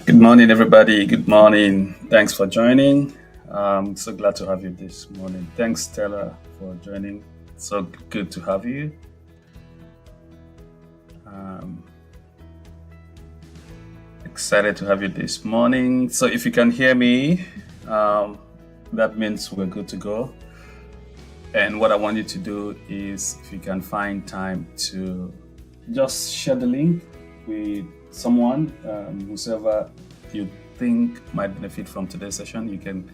Good morning, everybody. Good morning. Thanks for joining. I'm so glad to have you this morning. Thanks, Stella, for joining. So good to have you. Excited to have you this morning. So if you can hear me, that means we're good to go. And what I want you to do is, if you can find time to just share the link with someone, whoever you think might benefit from today's session, you can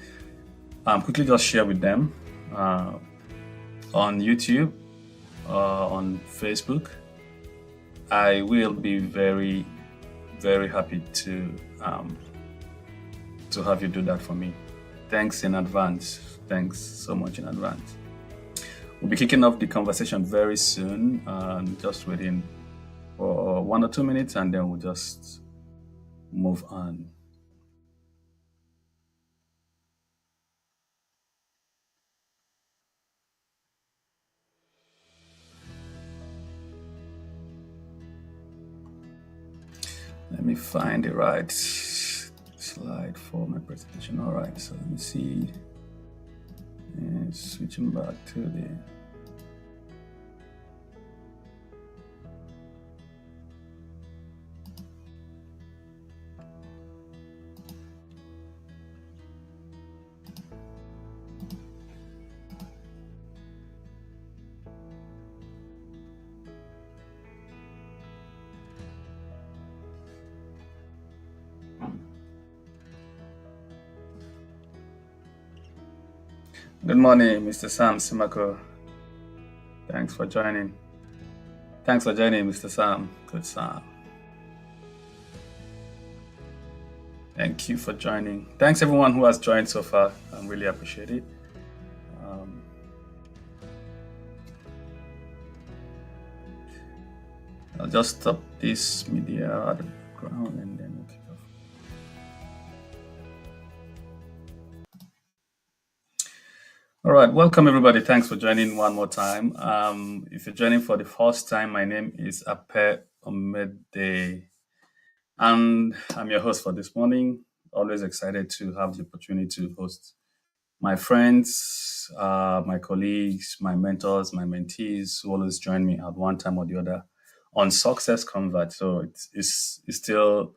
quickly just share with them on YouTube or on Facebook. I will be very, very happy to have you do that for me. Thanks in advance. Thanks so much in advance. We'll be kicking off the conversation very soon, just within for 1 or 2 minutes, and then we'll just move on. Let me find the right slide for my presentation. All right, so let me see. And switching back to the Good morning, Mr. Sam Simako. Thanks for joining. Thanks for joining, Mr. Sam. Good Sam. Thank you for joining. Thanks everyone who has joined so far. I really appreciate it. I'll just stop this media at the background and then we'll kick off. All right, welcome everybody. Thanks for joining one more time. If you're joining for the first time, my name is Ape Omede, and I'm your host for this morning. Always excited to have the opportunity to host my friends, my colleagues, my mentors, my mentees who always join me at one time or the other on SuccessConverge. So it's still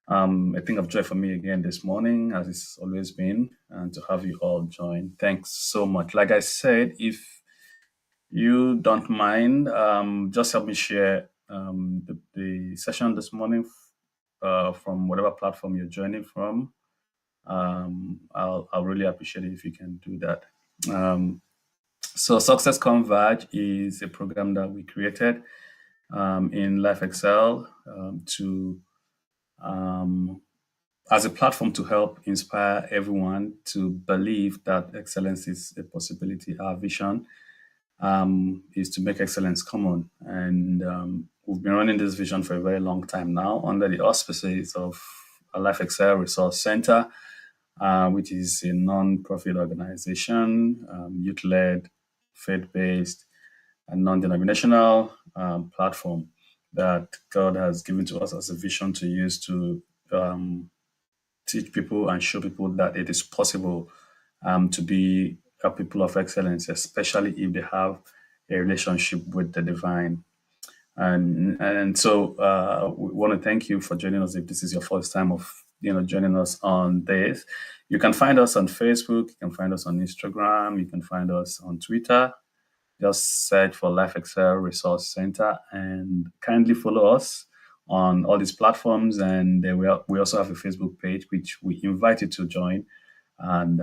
a thing of joy for me again this morning, as it's always been, and to have you all join. Thanks so much. Like I said, if you don't mind, just help me share the session this morning from whatever platform you're joining from. I'll really appreciate it if you can do that. So SuccessConverge is a program that we created in Life Excel as a platform to help inspire everyone to believe that excellence is a possibility. Our vision is to make excellence common. And we've been running this vision for a very long time now under the auspices of a Life Excel Resource Center, which is a non-profit organization, youth-led, faith-based, and non-denominational platform that God has given to us as a vision to use to teach people and show people that it is possible to be a people of excellence, especially if they have a relationship with the divine. And so we want to thank you for joining us. If this is your first time of joining us on this, you can find us on Facebook, you can find us on Instagram, you can find us on Twitter. Just search for Life Excel Resource Center and kindly follow us on all these platforms. And we also have a Facebook page, which we invite you to join and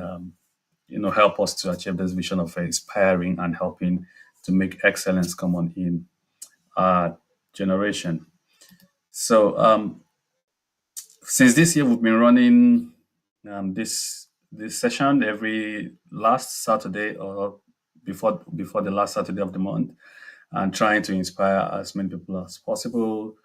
help us to achieve this vision of inspiring and helping to make excellence common in our generation. So since this year, we've been running this session every last Saturday or before the last Saturday of the month, and trying to inspire as many people as possible.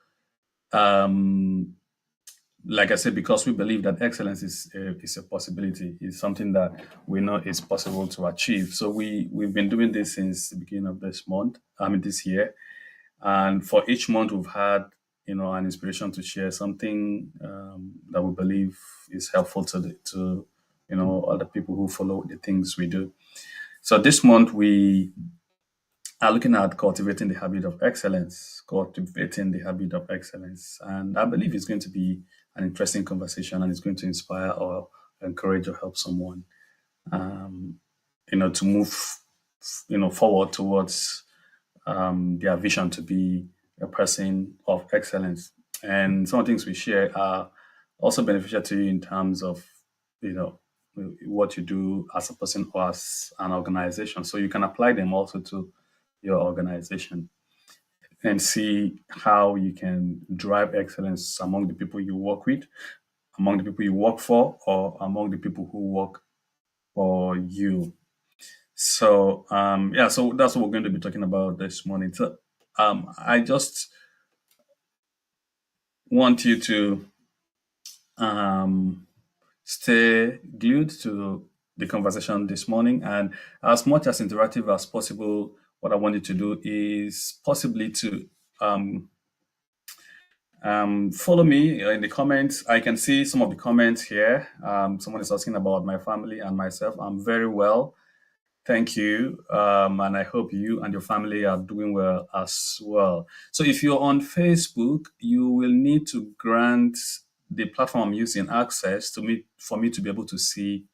Like I said, because we believe that excellence is a possibility, is something that we know is possible to achieve. So we've been doing this since the beginning of this year. And for each month, we've had an inspiration to share something that we believe is helpful to other people who follow the things we do. So this month we are looking at cultivating the habit of excellence, cultivating the habit of excellence, and I believe it's going to be an interesting conversation, and it's going to inspire or encourage or help someone, um, to move, forward towards their vision to be a person of excellence. And some of the things we share are also beneficial to you in terms of, you know, what you do as a person or as an organization. So you can apply them also to your organization and see how you can drive excellence among the people you work with, among the people you work for, or among the people who work for you. So yeah, so that's what we're going to be talking about this morning. So I just want you to um, stay glued to the conversation this morning, and as much as interactive as possible, what I want you to do is possibly to um, follow me in the comments. I can see some of the comments here. Someone is asking about my family and myself. I'm very well. Thank you. And I hope you and your family are doing well as well. So if you're on Facebook, you will need to grant the platform I'm using access to me for me to be able to see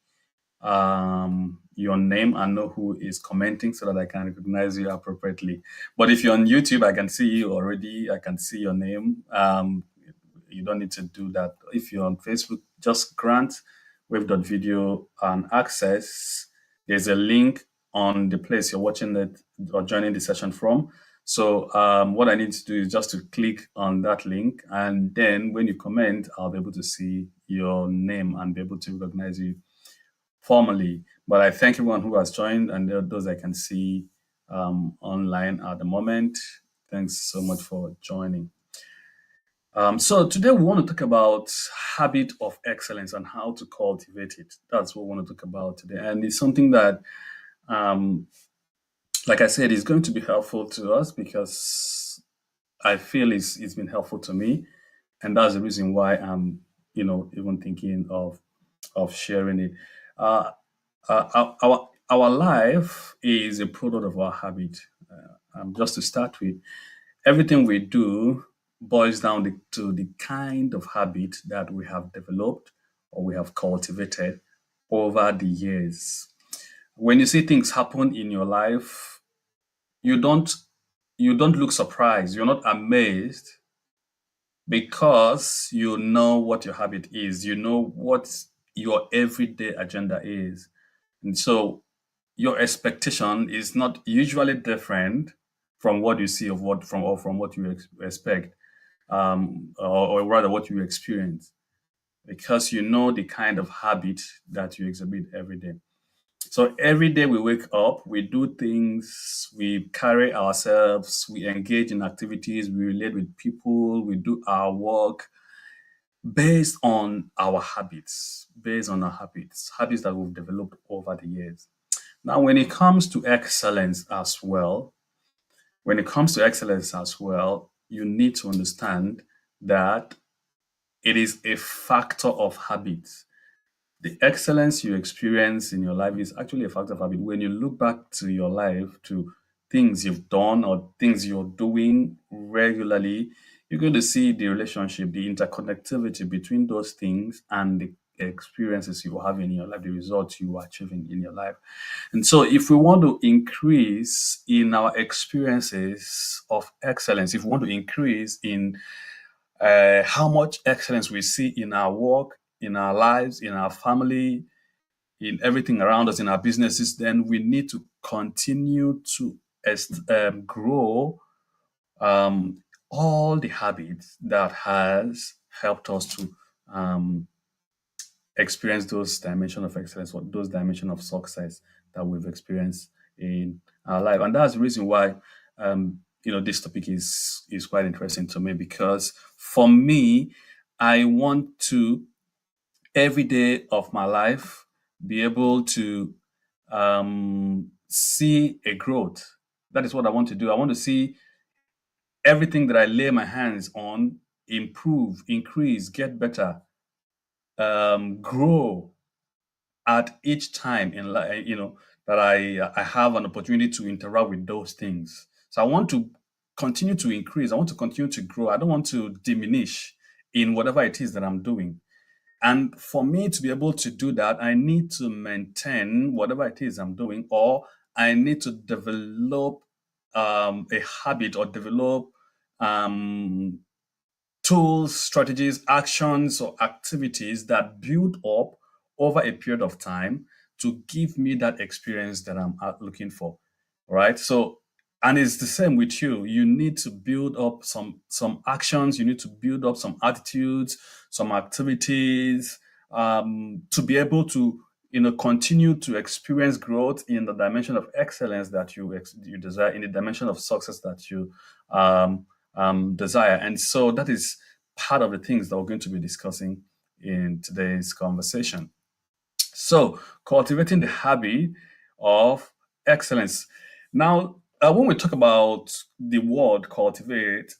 your name and know who is commenting so that I can recognize you appropriately. But if you're on YouTube, I can see you already. I can see your name. You don't need to do that. If you're on Facebook, just grant wave.video an access. There's a link on the place you're watching it or joining the session from. So what I need to do is just to click on that link, and then when you comment, I'll be able to see your name and be able to recognize you formally. But I thank everyone who has joined and those I can see online at the moment. Thanks so much for joining. So today we want to talk about habit of excellence and how to cultivate it. That's what we want to talk about today, and it's something that, um, like I said, is going to be helpful to us because I feel it's been helpful to me, and that's the reason why I'm even thinking of sharing it. Uh, our life is a product of our habit. Just to start with, everything we do boils down to the kind of habit that we have developed or we have cultivated over the years. When you see things happen in your life, you don't you don't look surprised. You're not amazed because you know what your habit is. You know what your everyday agenda is. And so your expectation is not usually different from what you see of what from what you expect, or rather what you experience, because you know the kind of habit that you exhibit every day. So every day we wake up, we do things, we carry ourselves, we engage in activities, we relate with people, we do our work based on our habits that we've developed over the years. Now, when it comes to excellence as well, you need to understand that it is a factor of habit. The excellence you experience in your life is actually a factor of habit. When you look back to your life, to things you've done or things you're doing regularly, you're going to see the relationship, the interconnectivity between those things and the experiences you have in your life, the results you are achieving in your life. And so, if we want to increase in our experiences of excellence, if we want to increase in how much excellence we see in our work, in our lives, in our family, in everything around us, in our businesses, then we need to continue to grow um, all the habits that has helped us to um, experience those dimensions of excellence or those dimensions of success that we've experienced in our life. And that's the reason why this topic is quite interesting to me, because for me, I want to every day of my life be able to see a growth. That is what I want to do. I want to see everything that I lay my hands on improve, increase, get better, grow at each time in life, that I have an opportunity to interact with those things. So I want to continue to increase. I want to continue to grow. I don't want to diminish in whatever it is that I'm doing. And for me to be able to do that, I need to maintain whatever it is I'm doing, or I need to develop a habit or develop um, tools, strategies, actions, or activities that build up over a period of time to give me that experience that I'm looking for. Right. So, and it's the same with you. You need to build up some actions. You need to build up some attitudes, some activities, to be able to continue to experience growth in the dimension of excellence that you desire, in the dimension of success that you desire. And so that is part of the things that we're going to be discussing in today's conversation. So, cultivating the habit of excellence. Now, when we talk about the word cultivate,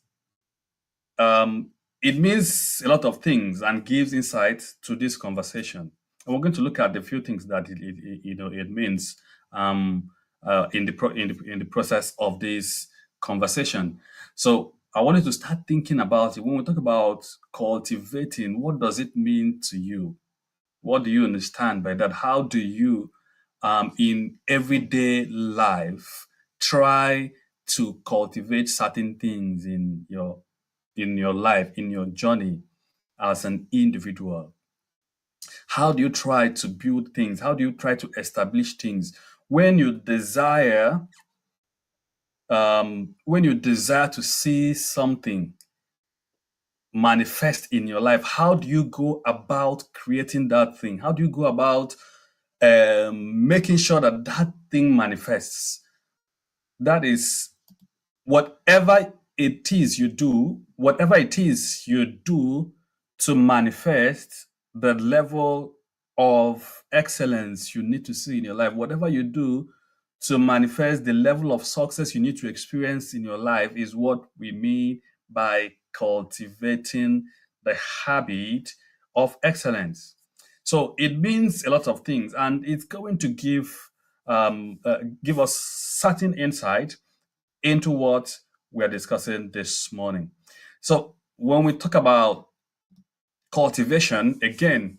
um, it means a lot of things and gives insight to this conversation. And we're going to look at the few things that it means in the process of this conversation. So I wanted to start thinking about it. When we talk about cultivating, what does it mean to you? What do you understand by that? How do you, in everyday life, try to cultivate certain things in your life, in your journey as an individual? How do you try to build things? How do you try to establish things when you desire to see something manifest in your life? How do you go about creating that thing? How do you go about making sure that that thing manifests? That is whatever it is you do to manifest the level of excellence you need to see in your life, whatever you do to manifest the level of success you need to experience in your life, is what we mean by cultivating the habit of excellence. So it means a lot of things, and it's going to give us certain insight into what we're discussing this morning. So when we talk about cultivation, again,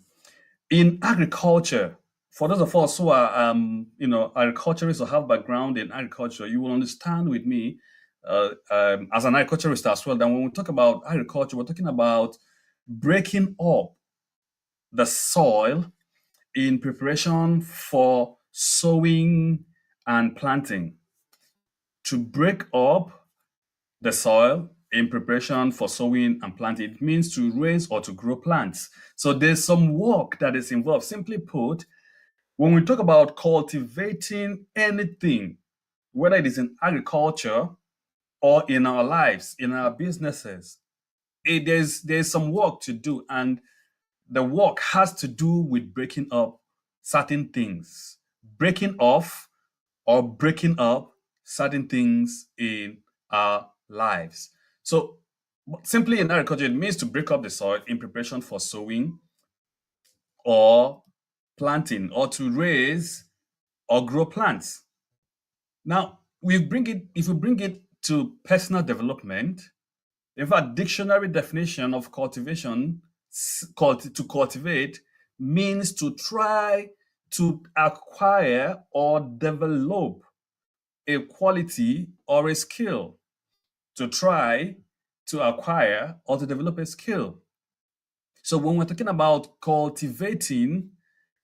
in agriculture, for those of us who are, agriculturists or have background in agriculture, you will understand with me, as an agriculturist as well, that when we talk about agriculture, we're talking about breaking up the soil in preparation for sowing and planting. To break up the soil in preparation for sowing and planting, it means to raise or to grow plants. So there's some work that is involved. Simply put, when we talk about cultivating anything, whether it is in agriculture or in our lives, in our businesses, there's some work to do, and the work has to do with breaking up certain things, breaking off or breaking up certain things in our lives. So, simply in agriculture, it means to break up the soil in preparation for sowing or planting, or to raise or grow plants. Now, if we bring it to personal development, in fact, dictionary definition of cultivation, to cultivate, means to try to acquire or develop a quality or a skill. To try to acquire or to develop a skill. So when we're talking about cultivating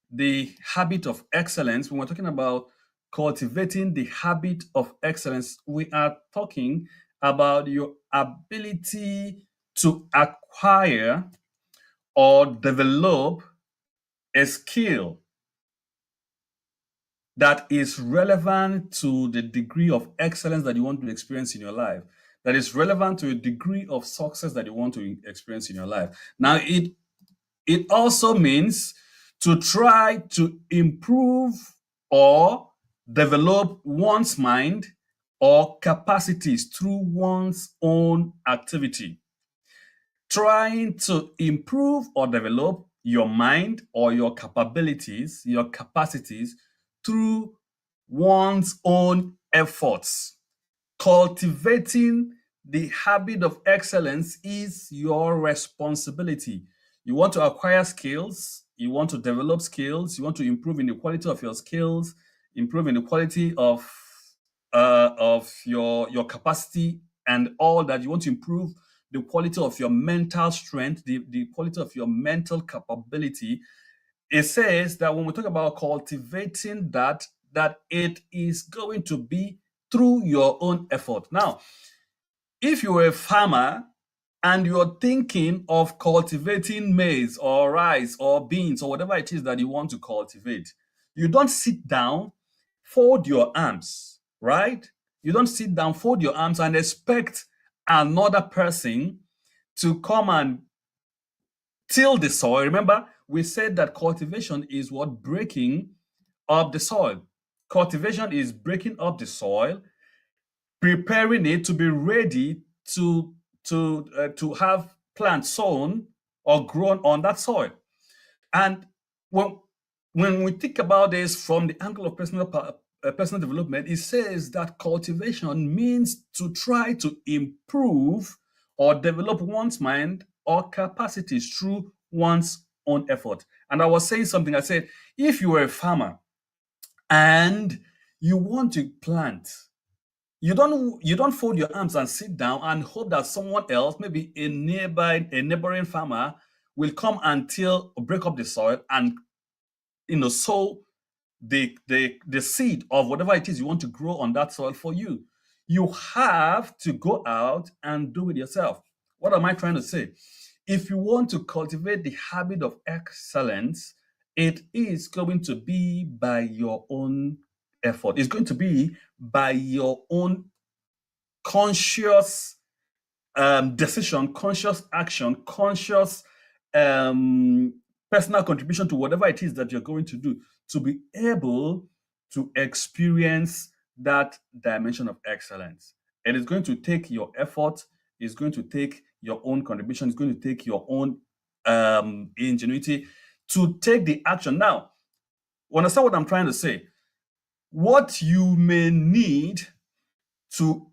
the habit of excellence, when we're talking about cultivating the habit of excellence, we are talking about your ability to acquire or develop a skill that is relevant to the degree of excellence that you want to experience in your life, that is relevant to a degree of success that you want to experience in your life. Now, it also means to try to improve or develop one's mind or capacities through one's own activity. Trying to improve or develop your mind or your capabilities, your capacities through one's own efforts. Cultivating the habit of excellence is your responsibility. You want to acquire skills, you want to develop skills, you want to improve in the quality of your skills, improve in the quality of your capacity and all that. You want to improve the quality of your mental strength, the quality of your mental capability. It says that when we talk about cultivating that it is going to be through your own effort. Now, if you're a farmer and you're thinking of cultivating maize or rice or beans or whatever it is that you want to cultivate, you don't sit down, fold your arms, right? You don't sit down, fold your arms and expect another person to come and till the soil. Remember, we said that cultivation is what breaking up the soil. Cultivation is breaking up the soil, preparing it to be ready to have plants sown or grown on that soil. And when when we think about this from the angle of personal development, it says that cultivation means to try to improve or develop one's mind or capacities through one's own effort. And I was saying something, I said, if you were a farmer and you want to plant, you don't fold your arms and sit down and hope that someone else, maybe a neighboring farmer, will come and till break up the soil and sow the seed of whatever it is you want to grow on that soil for you. You have to go out and do it yourself. What am I trying to say? If you want to cultivate the habit of excellence, it is going to be by your own effort. It's going to be by your own conscious decision, conscious action, conscious um, personal contribution to whatever it is that you're going to do to be able to experience that dimension of excellence. It is going to take your effort, it's going to take your own contribution, it's going to take your own ingenuity to take the action. Now, understand what I'm trying to say. What you may need to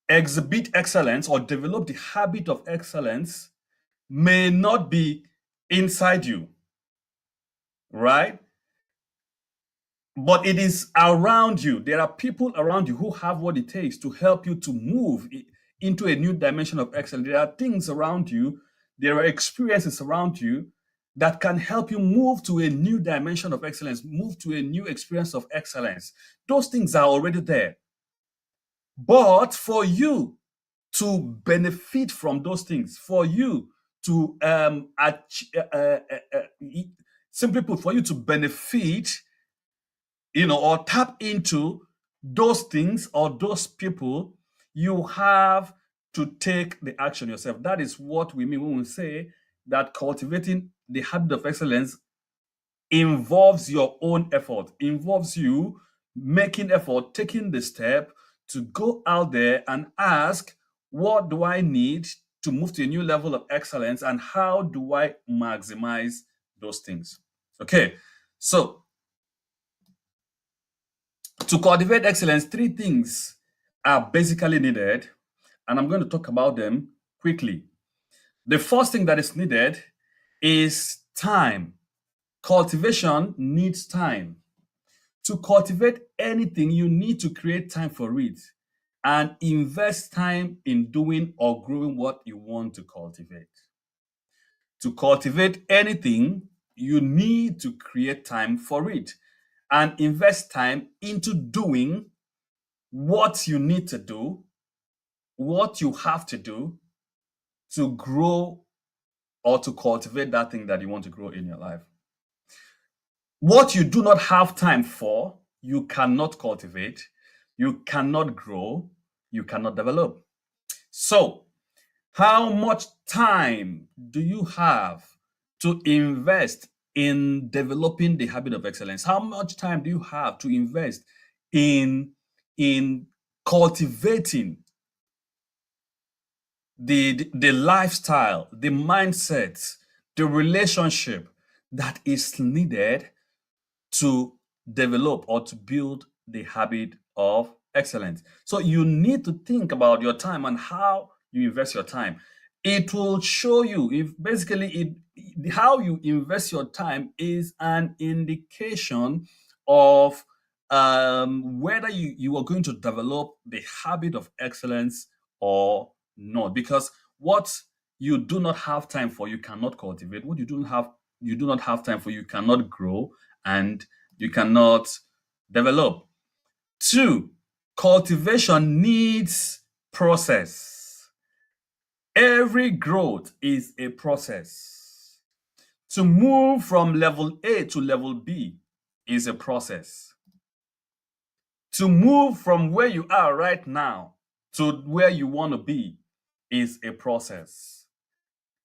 exhibit excellence or develop the habit of excellence may not be inside you, right? But it is around you. There are people around you who have what it takes to help you to move into a new dimension of excellence. There are things around you, there are experiences around you that can help you move to a new dimension of excellence, move to a new experience of excellence. Those things are already there. But for you to benefit from those things, for you to simply put, for you to benefit, or tap into those things or those people, you have to take the action yourself. That is what we mean when we say that cultivating the habit of excellence involves your own effort, involves you making effort, taking the step to go out there and ask, what do I need to move to a new level of excellence and how do I maximize those things? Okay, so to cultivate excellence, three things are basically needed, and I'm going to talk about them quickly. The first thing that is needed is time. Cultivation needs time. To cultivate anything, you need to create time for it and invest time in doing or growing what you want to cultivate. To cultivate anything, you need to create time for it and invest time into doing what you need to do, what you have to do to grow or to cultivate that thing that you want to grow in your life. What you do not have time for, you cannot cultivate, you cannot grow, you cannot develop. So, how much time do you have to invest in developing the habit of excellence? How much time do you have to invest in in cultivating the lifestyle, the mindset, the relationship that is needed to develop or to build the habit of excellence. So you need to think about your time and how you invest your time. It will show you if basically how you invest your time is an indication of whether you are going to develop the habit of excellence or not. Because what you do not have time for, you cannot cultivate. What you do not have time for, you cannot grow and you cannot develop. Two, cultivation needs process. Every growth is a process. To move from level A to level B is a process. To move from where you are right now to where you want to be is a process.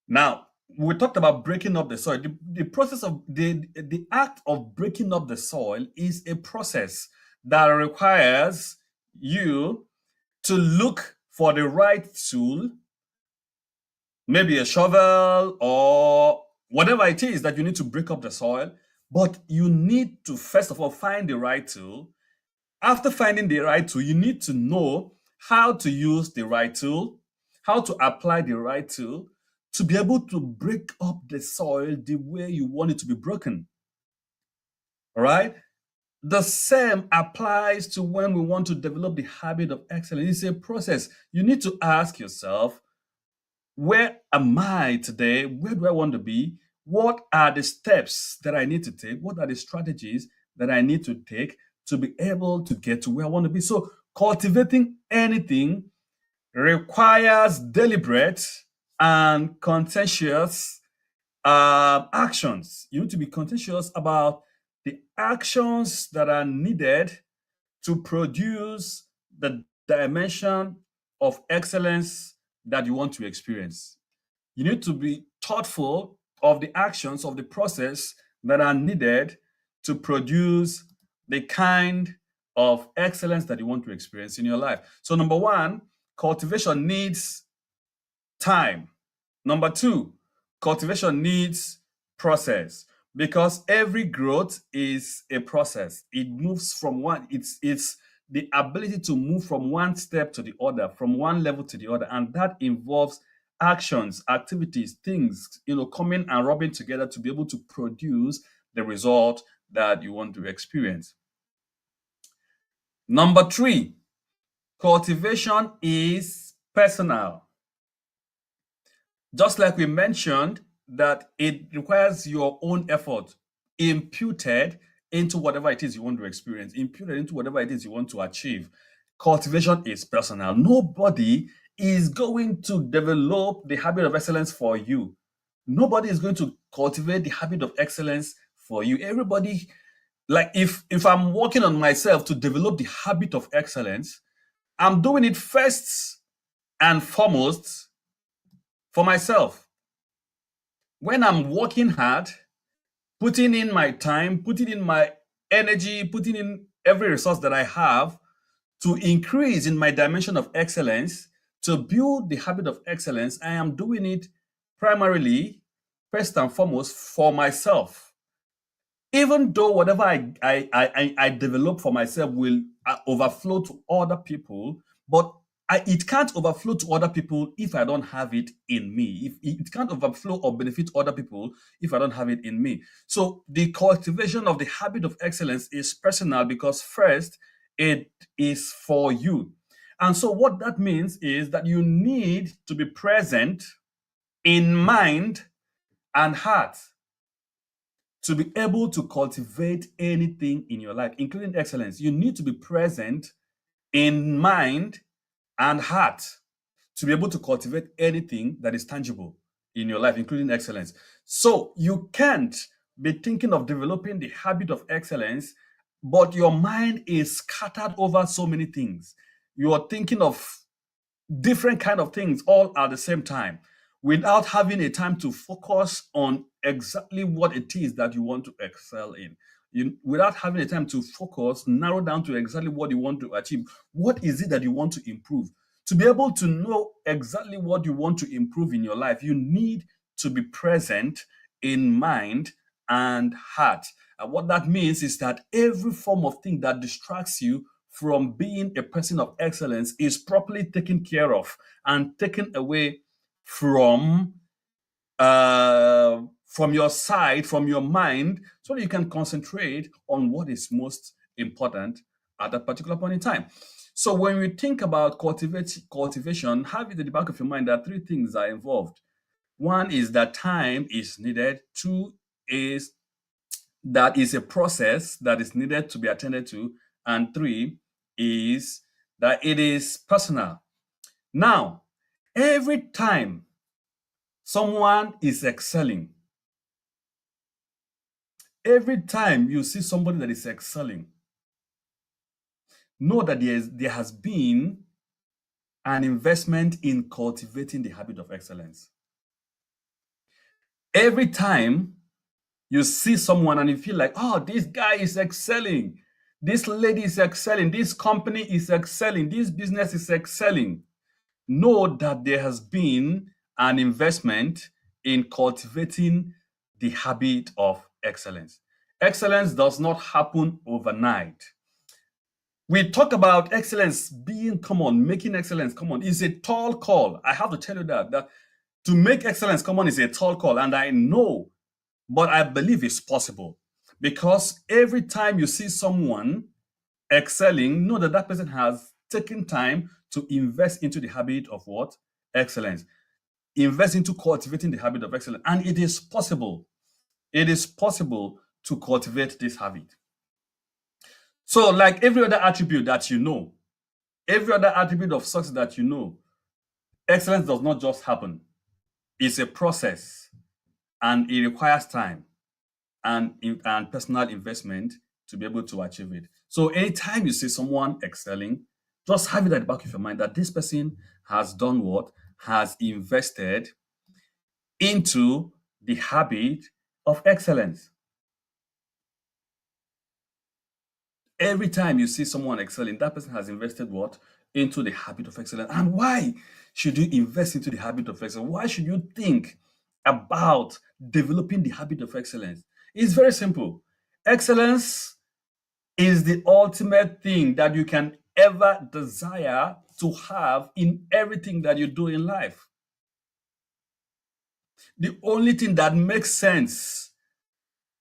Now, we talked about breaking up the soil. The process of the act of breaking up the soil is a process that requires you to look for the right tool, maybe a shovel or whatever it is that you need to break up the soil. But you need to first of all find the right tool. After finding the right tool, you need to know how to use the right tool, how to apply the right tool to be able to break up the soil the way you want it to be broken. All right? The same applies to when we want to develop the habit of excellence. It's a process. You need to ask yourself, where am I today? Where do I want to be? What are the steps that I need to take? What are the strategies that I need to take to be able to get to where I want to be? So, cultivating anything requires deliberate and conscientious actions. You need to be conscientious about the actions that are needed to produce the dimension of excellence that you want to experience. You need to be thoughtful of the actions of the process that are needed to produce the kind of excellence that you want to experience in your life. So, number one, cultivation needs time. Number two, cultivation needs process because every growth is a process. It moves from one, it's the ability to move from one step to the other, from one level to the other, and that involves actions, activities, things, coming and rubbing together to be able to produce the result that you want to experience. Number three, cultivation is personal. Just like we mentioned, that it requires your own effort imputed into whatever it is you want to experience, imputed into whatever it is you want to achieve. Cultivation is personal. Nobody is going to develop the habit of excellence for you. Nobody is going to cultivate the habit of excellence for you. Everybody, like if I'm working on myself to develop the habit of excellence, I'm doing it first and foremost for myself. When I'm working hard, putting in my time, putting in my energy, putting in every resource that I have to increase in my dimension of excellence, to build the habit of excellence, I am doing it primarily, first and foremost, for myself. Even though whatever I develop for myself will overflow to other people, but it can't overflow to other people if I don't have it in me. If it can't overflow or benefit other people if I don't have it in me. So the cultivation of the habit of excellence is personal because first, it is for you. And so what that means is that you need to be present in mind and heart to be able to cultivate anything in your life, including excellence. You need to be present in mind and heart to be able to cultivate anything that is tangible in your life, including excellence. So you can't be thinking of developing the habit of excellence, but your mind is scattered over so many things. You are thinking of different kind of things all at the same time without having a time to focus on exactly what it is that you want to excel in. without having the time to focus, narrow down to exactly what you want to achieve. What is it that you want to improve? To be able to know exactly what you want to improve in your life, you need to be present in mind and heart. And what that means is that every form of thing that distracts you from being a person of excellence is properly taken care of and taken away from from your side, from your mind, so that you can concentrate on what is most important at that particular point in time. So when we think about cultivation, have it in the back of your mind that three things are involved. One is that time is needed. Two is that is a process that is needed to be attended to. And three is that it is personal. Now, every time someone is excelling, every time you see somebody that is excelling, know that there has been an investment in cultivating the habit of excellence. Every time you see someone and you feel like, oh, this guy is excelling, this lady is excelling, this company is excelling, this business is excelling, know that there has been an investment in cultivating the habit of excellence. Excellence does not happen overnight. We talk about excellence being common, making excellence common. It's a tall call. I have to tell you that to make excellence common is a tall call, and I know, but I believe it's possible because every time you see someone excelling, know that that person has taken time to invest into the habit of what? Excellence. Invest into cultivating the habit of excellence. And it is possible. It is possible to cultivate this habit. So, like every other attribute that you know, every other attribute of success that you know, excellence does not just happen. It's a process and it requires time and personal investment to be able to achieve it. So anytime you see someone excelling, just have it at the back of your mind that this person has done what? Has invested into the habit of excellence. Every time you see someone excelling, that person has invested what? Into the habit of excellence. And why should you invest into the habit of excellence? Why should you think about developing the habit of excellence? It's very simple. Excellence is the ultimate thing that you can ever desire to have in everything that you do in life. The only thing that makes sense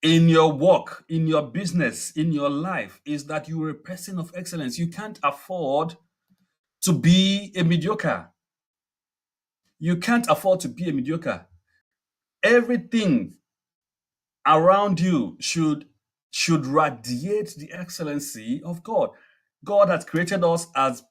in your work, in your business, in your life is that you're a person of excellence. You can't afford to be a mediocre. You can't afford to be a mediocre. Everything around you should radiate the excellency of God. God has created us as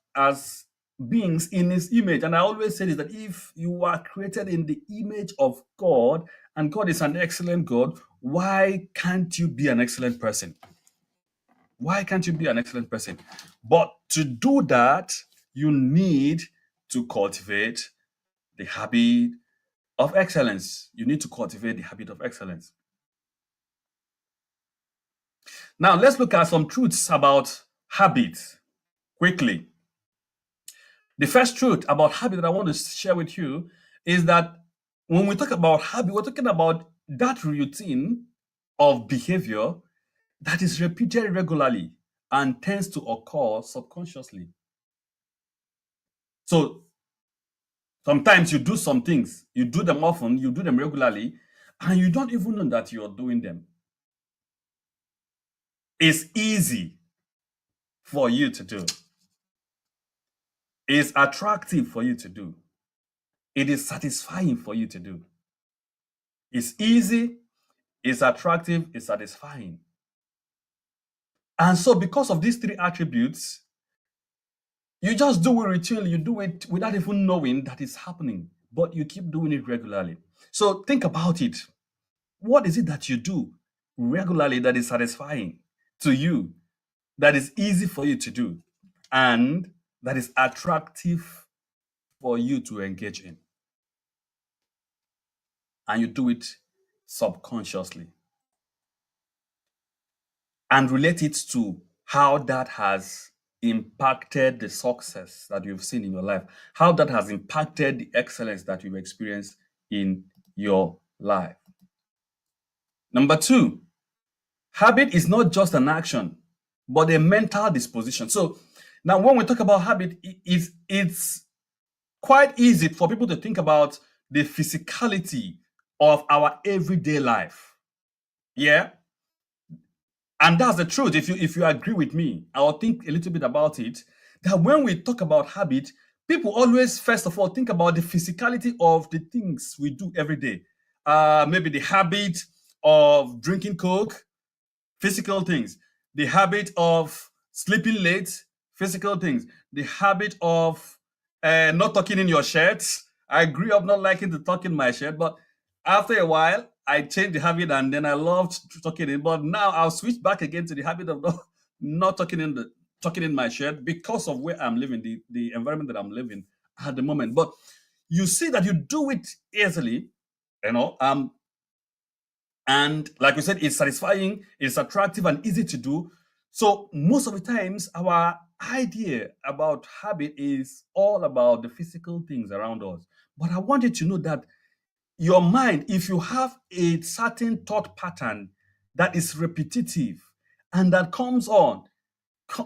beings in his image. And I always say this that if you are created in the image of God and God is an excellent God, why can't you be an excellent person? Why can't you be an excellent person? But to do that, you need to cultivate the habit of excellence. You need to cultivate the habit of excellence. Now, let's look at some truths about habits quickly. The first truth about habit that I want to share with you is that when we talk about habit, we're talking about that routine of behavior that is repeated regularly and tends to occur subconsciously. So sometimes you do some things, you do them often, you do them regularly, and you don't even know that you're doing them. It's easy for you to do. It's attractive for you to do. It is satisfying for you to do. It's easy, it's attractive, it's satisfying. And so, because of these three attributes, you just do it routinely, you do it without even knowing that it's happening, but you keep doing it regularly. So, think about it. What is it that you do regularly that is satisfying to you, that is easy for you to do, and that is attractive for you to engage in? And you do it subconsciously. and relate it to how that has impacted the success that you've seen in your life, how that has impacted the excellence that you've experienced in your life. Number two, habit is not just an action, but a mental disposition. So now when we talk about habit, it's quite easy for people to think about the physicality of our everyday life. Yeah. And that's the truth. If you agree with me, I'll think a little bit about it. That when we talk about habit, people always first of all think about the physicality of the things we do every day. Maybe the habit of drinking Coke, physical things. The habit of sleeping late, physical things. The habit of not tucking in your shirts. I grew up not liking to tuck in my shirt, but after a while, I changed the habit and then I loved tucking in. But now I'll switch back again to the habit of not tucking in my shirt because of where I'm living, the environment that I'm living at the moment. But you see that you do it easily, you know. And like we said, it's satisfying, it's attractive, and easy to do. So most of the times, our idea about habit is all about the physical things around us. But I want you to know that your mind, if you have a certain thought pattern that is repetitive and that comes on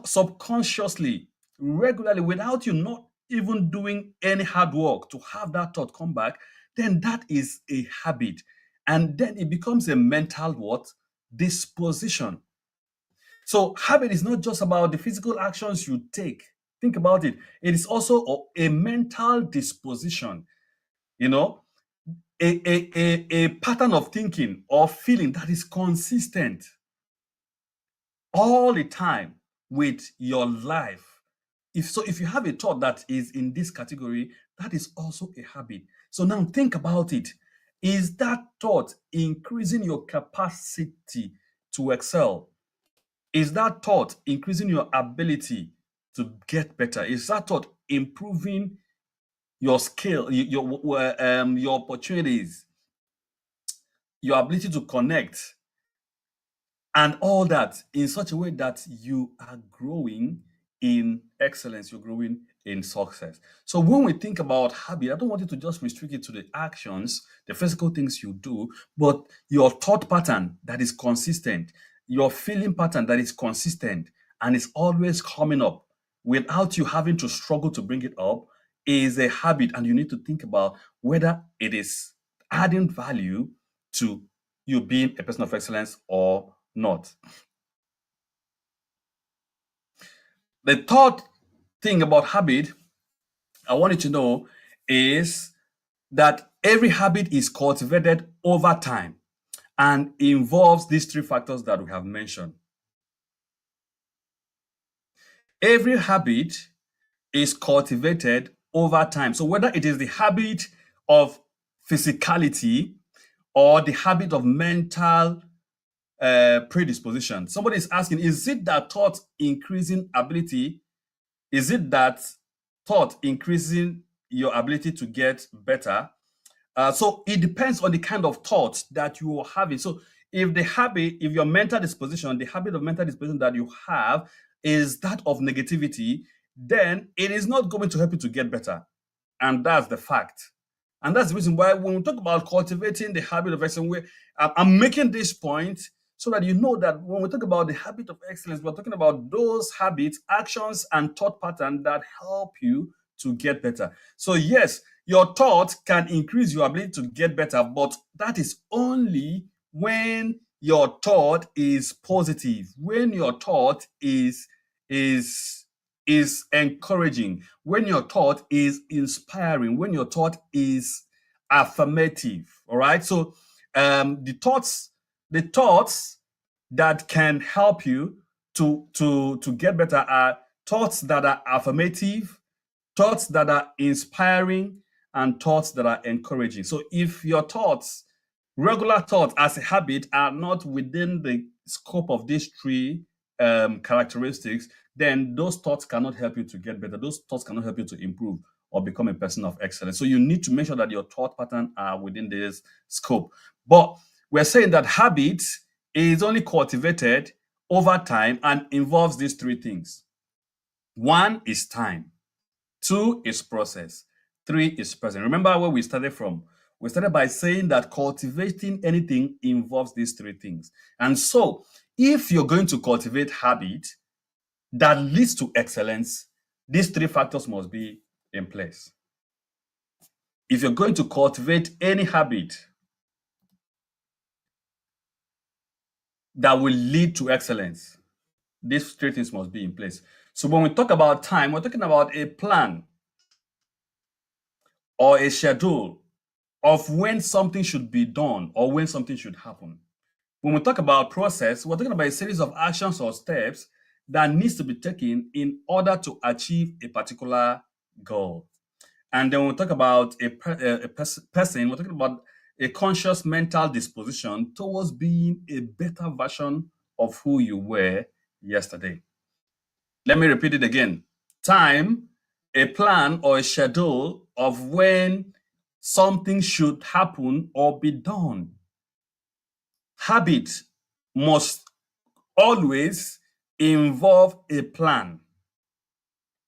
subconsciously, regularly, without you not even doing any hard work to have that thought come back, then that is a habit. And then it becomes a mental what? Disposition. So habit is not just about the physical actions you take. Think about it. It is also a mental disposition, you know, a pattern of thinking or feeling that is consistent all the time with your life. If you have a thought that is in this category, that is also a habit. So now think about it. Is that thought increasing your capacity to excel? Is that thought increasing your ability to get better? Is that thought improving your skill, your opportunities, your ability to connect, and all that in such a way that you are growing in excellence, you're growing in success. So when we think about habit, I don't want you to just restrict it to the actions, the physical things you do, but your thought pattern that is consistent, your feeling pattern that is consistent and is always coming up without you having to struggle to bring it up is a habit. And you need to think about whether it is adding value to you being a person of excellence or not. The third thing about habit I want you to know is that every habit is cultivated over time and involves these three factors that we have mentioned. Every habit is cultivated over time. So whether it is the habit of physicality or the habit of mental predisposition. Somebody is asking, is it that thought increasing ability? Is it that thought increasing your ability to get better? So it depends on the kind of thoughts that you are having. So if your mental disposition, the habit of mental disposition that you have is that of negativity, then it is not going to help you to get better. And that's the fact. And that's the reason why when we talk about cultivating the habit of excellence, I'm making this point so that you know that when we talk about the habit of excellence, we're talking about those habits, actions, and thought patterns that help you to get better. So, yes, your thought can increase your ability to get better, but that is only when your thought is positive, when your thought is is encouraging, when your thought is inspiring, when your thought is affirmative. All right. So the thoughts that can help you to get better are thoughts that are affirmative, thoughts that are inspiring, and thoughts that are encouraging. So if your thoughts, regular thoughts as a habit, are not within the scope of these three characteristics, then those thoughts cannot help you to get better. Those thoughts cannot help you to improve or become a person of excellence. So you need to make sure that your thought pattern are within this scope. But we're saying that habit is only cultivated over time and involves these three things. One is time, two is process, three is present. Remember where we started from? We started by saying that cultivating anything involves these three things. And so, if you're going to cultivate habit that leads to excellence, these three factors must be in place. If you're going to cultivate any habit that will lead to excellence, these three things must be in place. So when we talk about time, we're talking about a plan or a schedule of when something should be done or when something should happen. When we talk about process, we're talking about a series of actions or steps that needs to be taken in order to achieve a particular goal. And then when we talk about person, we're talking about a conscious mental disposition towards being a better version of who you were yesterday. Let me repeat it again. Time, a plan or a schedule of when something should happen or be done. Habit must always involve a plan.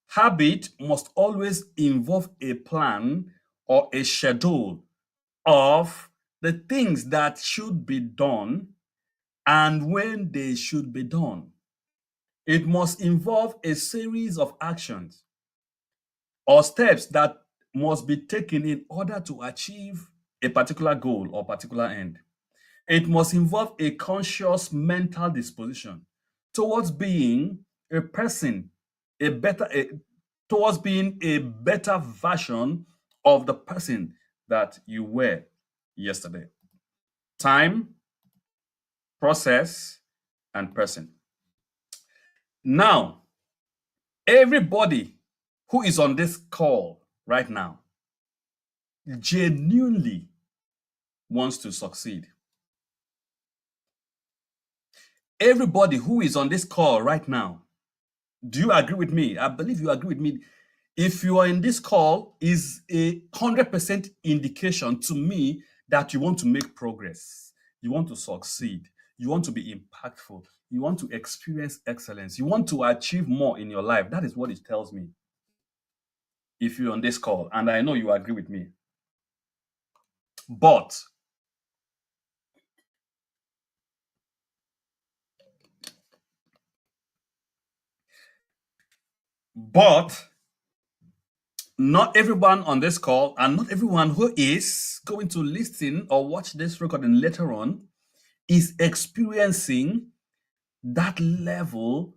Habit must always involve a plan or a schedule of the things that should be done and when they should be done. It must involve a series of actions or steps that must be taken in order to achieve a particular goal or particular end. It must involve a conscious mental disposition towards being a person, a better, a, towards being a better version of the person that you were yesterday. Time, process, and person. Now, everybody who is on this call right now genuinely wants to succeed. Everybody who is on this call right now, do you agree with me? I believe you agree with me. If you are in this call, is a 100% indication to me that you want to make progress, you want to succeed, you want to be impactful, you want to experience excellence, you want to achieve more in your life. That is what it tells me. If you're on this call, and I know you agree with me. But But not everyone on this call and not everyone who is going to listen or watch this recording later on is experiencing that level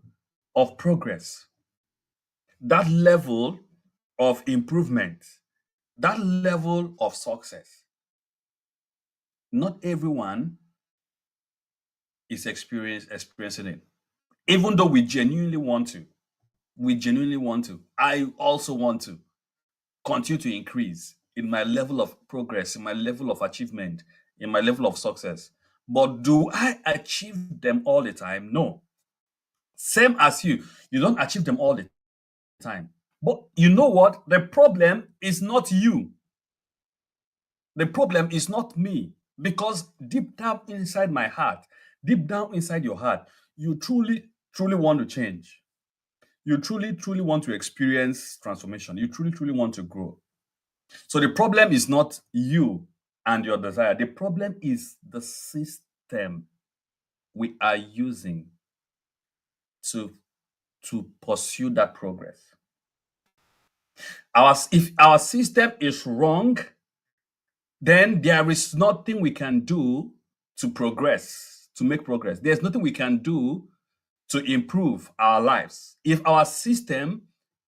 of progress, that level of improvement, that level of success. Not everyone is experiencing it. Even though we genuinely want to, I also want to continue to increase in my level of progress, in my level of achievement, in my level of success. But do I achieve them all the time? No. Same as you don't achieve them all the time. But you know what? The problem is not you. The problem is not me. Because deep down inside my heart, deep down inside your heart, you truly, truly want to change. You truly, truly want to experience transformation. You truly, truly want to grow. So the problem is not you and your desire. The problem is the system we are using to pursue that progress. If our system is wrong, then there is nothing we can do to progress, to make progress. There's nothing we can do to improve our lives. If our system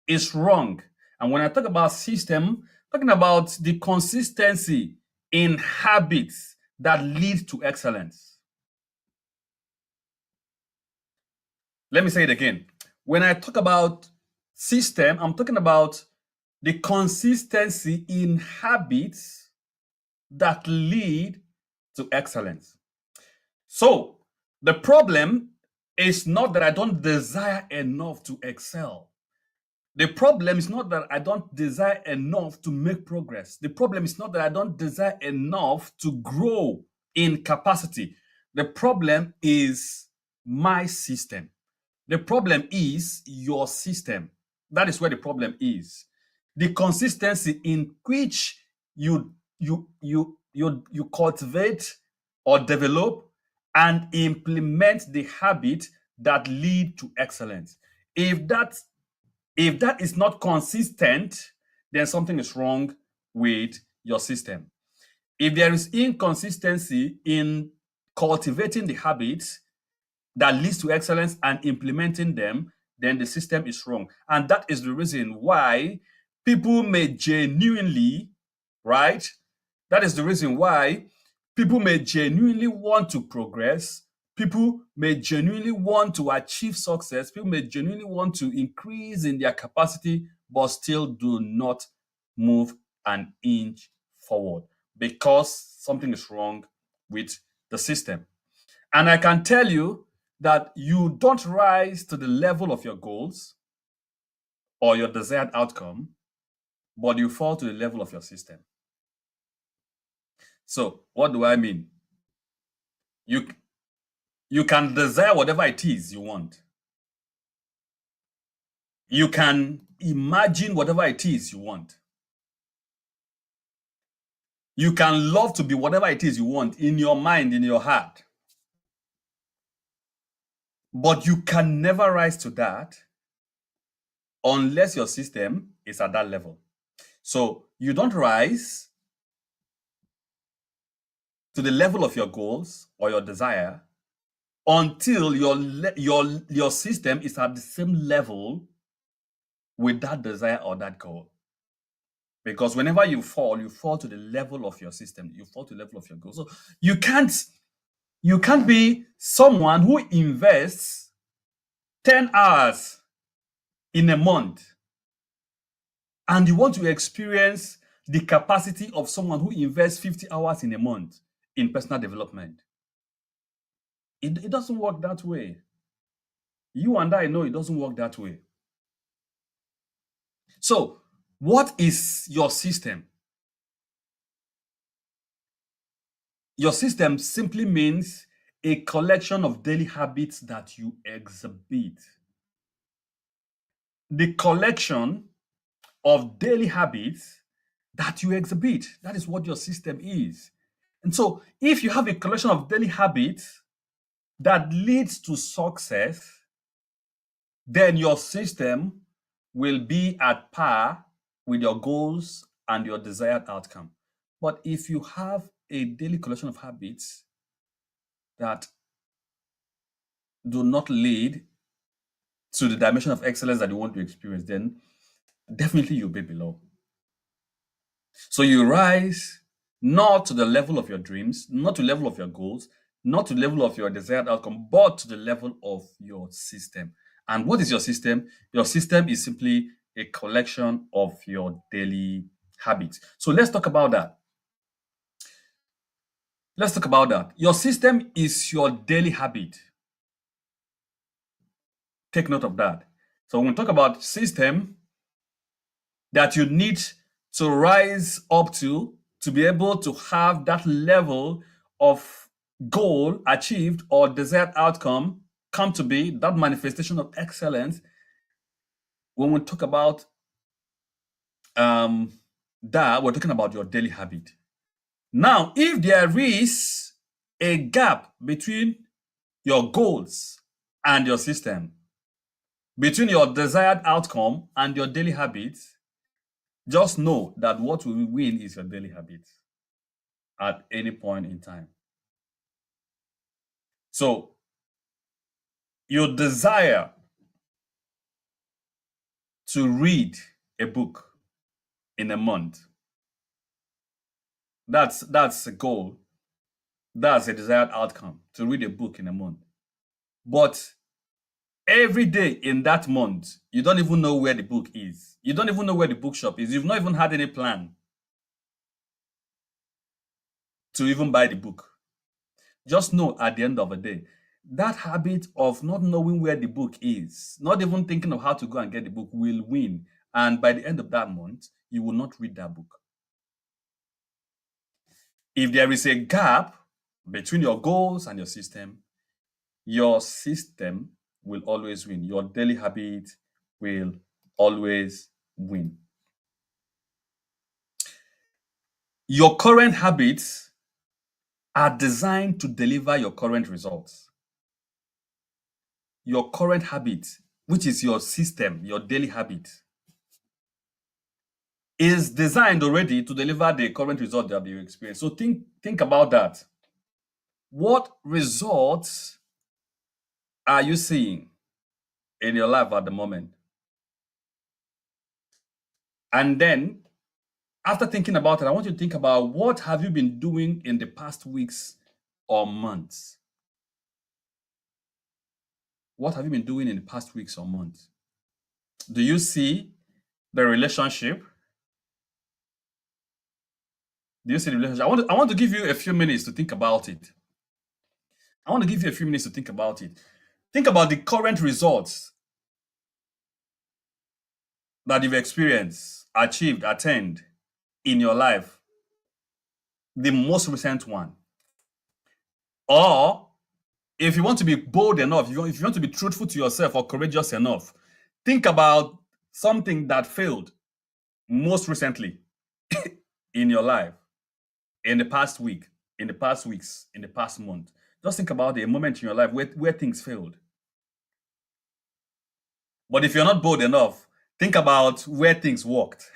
is wrong, and when I talk about system, I'm talking about the consistency in habits that lead to excellence. Let me say it again. When I talk about system, I'm talking about the consistency in habits that lead to excellence. So the problem is not that I don't desire enough to excel. The problem is not that I don't desire enough to make progress. The problem is not that I don't desire enough to grow in capacity. The problem is my system. The problem is your system. That is where the problem is. The consistency in which you cultivate or develop and implement the habit that lead to excellence. If that if that is not consistent, then something is wrong with your system. If there is inconsistency in cultivating the habits that leads to excellence and implementing them, then the system is wrong. And that is the reason why people may genuinely, right? That is the reason why people may genuinely want to progress. People may genuinely want to achieve success. People may genuinely want to increase in their capacity, but still do not move an inch forward because something is wrong with the system. And I can tell you that you don't rise to the level of your goals or your desired outcome, but you fall to the level of your system. So, what do I mean? You you can desire whatever it is you want. You can imagine whatever it is you want. You can love to be whatever it is you want in your mind, in your heart. But you can never rise to that unless your system is at that level. So, you don't rise to the level of your goals or your desire until your system is at the same level with that desire or that goal. Because whenever you fall to the level of your system, you fall to the level of your goal. So you can't be someone who invests 10 hours in a month and you want to experience the capacity of someone who invests 50 hours in a month in personal development. It doesn't work that way. You and I know it doesn't work that way. So, what is your system? Your system simply means a collection of daily habits that you exhibit. The collection of daily habits that you exhibit. That is what your system is. And so, if you have a collection of daily habits that leads to success, then your system will be at par with your goals and your desired outcome. But if you have a daily collection of habits that do not lead to the dimension of excellence that you want to experience, then definitely you'll be below. So you rise not to the level of your dreams, not to the level of your goals, not to the level of your desired outcome, but to the level of your system. And what is your system? Your system is simply a collection of your daily habits. So let's talk about that. Let's talk about that. Your system is your daily habit. Take note of that. So when we talk about system that you need to rise up to be able to have that level of goal achieved or desired outcome come to be, that manifestation of excellence, when we talk about that, we're talking about your daily habit. Now, if there is a gap between your goals and your system, between your desired outcome and your daily habits, just know that what will win is your daily habits at any point in time. So, your desire to read a book in a month, that's a goal. That's a desired outcome, to read a book in a month. But every day in that month, you don't even know where the book is. You don't even know where the bookshop is. You've not even had any plan to even buy the book. Just know at the end of the day, that habit of not knowing where the book is, not even thinking of how to go and get the book, will win. And by the end of that month, you will not read that book. If there is a gap between your goals and your system, your system will always win. Your daily habit will always win. Your current habits are designed to deliver your current results. Your current habit, which is your system, your daily habit, is designed already to deliver the current result that you experience. So think about that. What results are you seeing in your life at the moment? And then after thinking about it, I want you to think about what have you been doing in the past weeks or months? What have you been doing in the past weeks or months? Do you see the relationship? Do you see the relationship? I want to give you a few minutes to think about it. I want to give you a few minutes to think about it. Think about the current results that you've experienced, achieved, attained in your life, the most recent one. Or if you want to be bold enough, if you want to be truthful to yourself or courageous enough, think about something that failed most recently in your life, in the past week, in the past weeks, in the past month. Just think about a moment in your life where things failed. But if you're not bold enough, think about where things worked.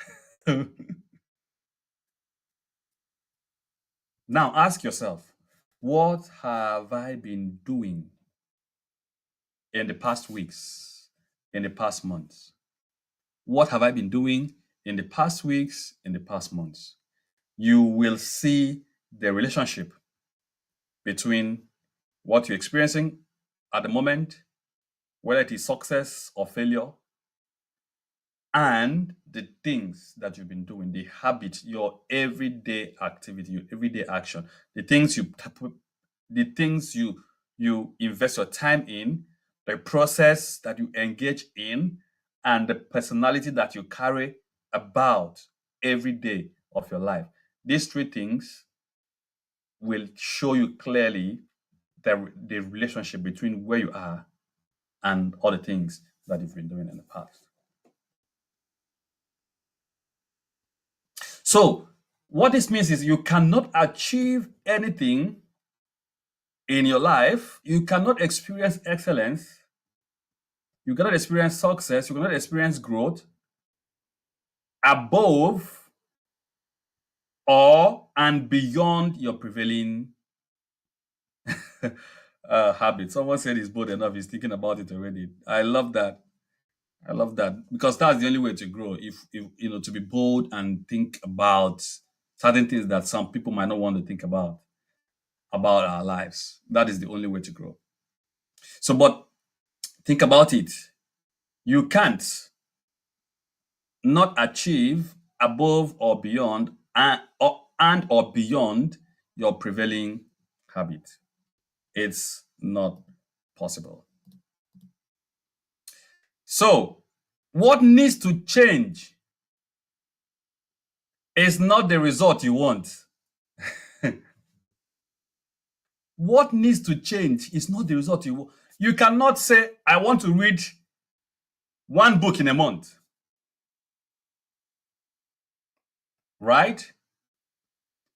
Now ask yourself, what have I been doing in the past weeks, in the past months? What have I been doing in the past weeks, in the past months? You will see the relationship between what you're experiencing at the moment, whether it is success or failure, and the things that you've been doing, the habit, your everyday activity, your everyday action, the things you invest your time in, the process that you engage in, and the personality that you carry about every day of your life. These three things will show you clearly the relationship between where you are and all the things that you've been doing in the past. So, what this means is you cannot achieve anything in your life, you cannot experience excellence, you cannot experience success, you cannot experience growth above or and beyond your prevailing habit. Someone said he's bold enough, he's thinking about it already. I love that. I love that because that's the only way to grow. If you know, to be bold and think about certain things that some people might not want to think about our lives. That is the only way to grow. So, but think about it. You can't not achieve above or beyond and or beyond your prevailing habit. It's not possible. So, what needs to change is not the result you want. What needs to change is not the result you want. You cannot say, I want to read one book in a month, right?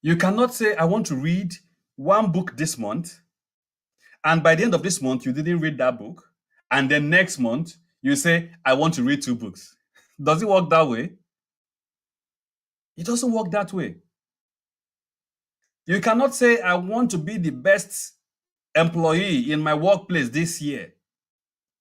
You cannot say, I want to read one book this month, and by the end of this month, you didn't read that book. And then next month, you say, I want to read two books. Does it work that way? It doesn't work that way. You cannot say, I want to be the best employee in my workplace this year.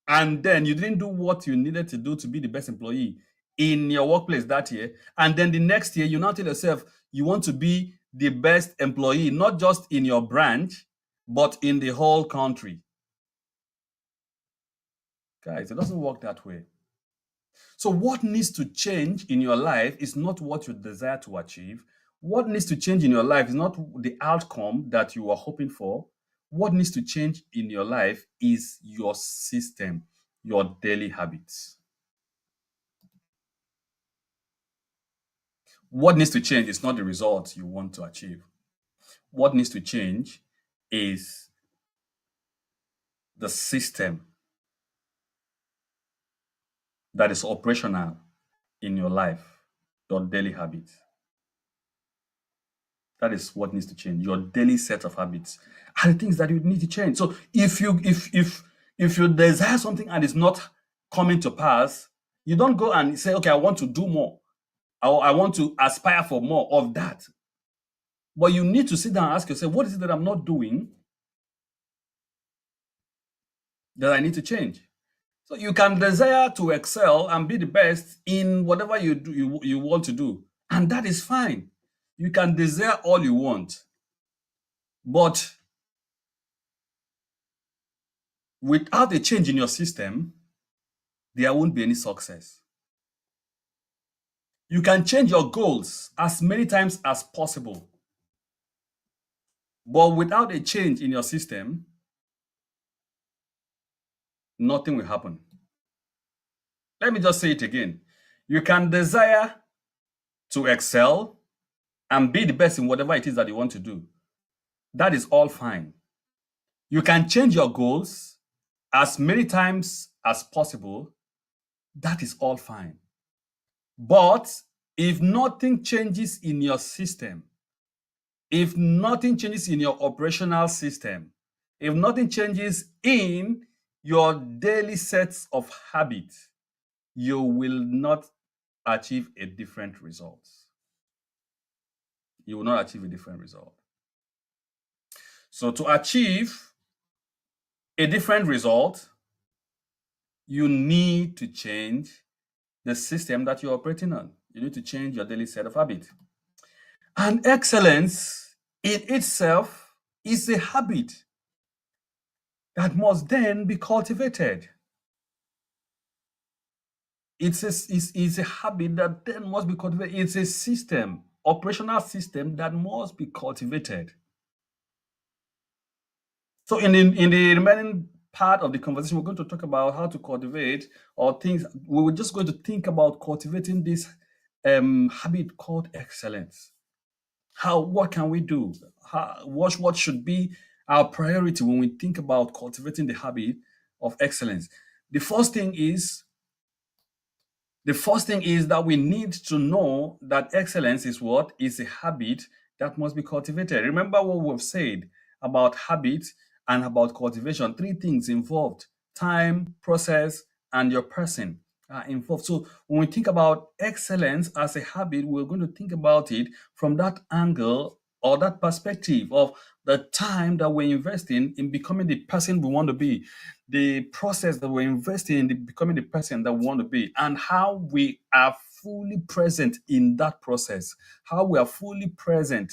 And then you didn't do what you needed to do to be the best employee in your workplace that year. And then the next year, you now tell yourself you want to be the best employee, not just in your branch, but in the whole country. Guys, it doesn't work that way. So, what needs to change in your life is not what you desire to achieve. What needs to change in your life is not the outcome that you are hoping for. What needs to change in your life is your system, your daily habits. What needs to change is not the result you want to achieve. What needs to change is the system that is operational in your life, your daily habits. That is what needs to change. Your daily set of habits are the things that you need to change. So if you desire something and it's not coming to pass, you don't go and say, okay, I want to do more. I want to aspire for more of that. But you need to sit down and ask yourself, what is it that I'm not doing that I need to change? So you can desire to excel and be the best in whatever you do, you want to do. And that is fine. You can desire all you want. But without a change in your system, there won't be any success. You can change your goals as many times as possible. But without a change in your system, nothing will happen. Let me just say it again. You can desire to excel and be the best in whatever it is that you want to do. That is all fine. You can change your goals as many times as possible. That is all fine. But if nothing changes in your system, if nothing changes in your operational system, if nothing changes in your daily sets of habits, you will not achieve a different result. You will not achieve a different result. So to achieve a different result, you need to change the system that you're operating on. You need to change your daily set of habits. And excellence in itself is a habit that must then be cultivated. It's a habit that then must be cultivated. It's a system, operational system that must be cultivated. So in the remaining part of the conversation, we're going to talk about how to cultivate or things. We were just going to think about cultivating this habit called excellence. What can we do? What should be our priority when we think about cultivating the habit of excellence? The first thing is that we need to know that excellence is what? Is a habit that must be cultivated. Remember what we've said about habit and about cultivation. Three things involved: time, process, and your person are involved. So when we think about excellence as a habit, we're going to think about it from that angle or that perspective of the time that we're investing in becoming the person we want to be, the process that we're investing in becoming the person that we want to be, and how we are fully present in that process, how we are fully present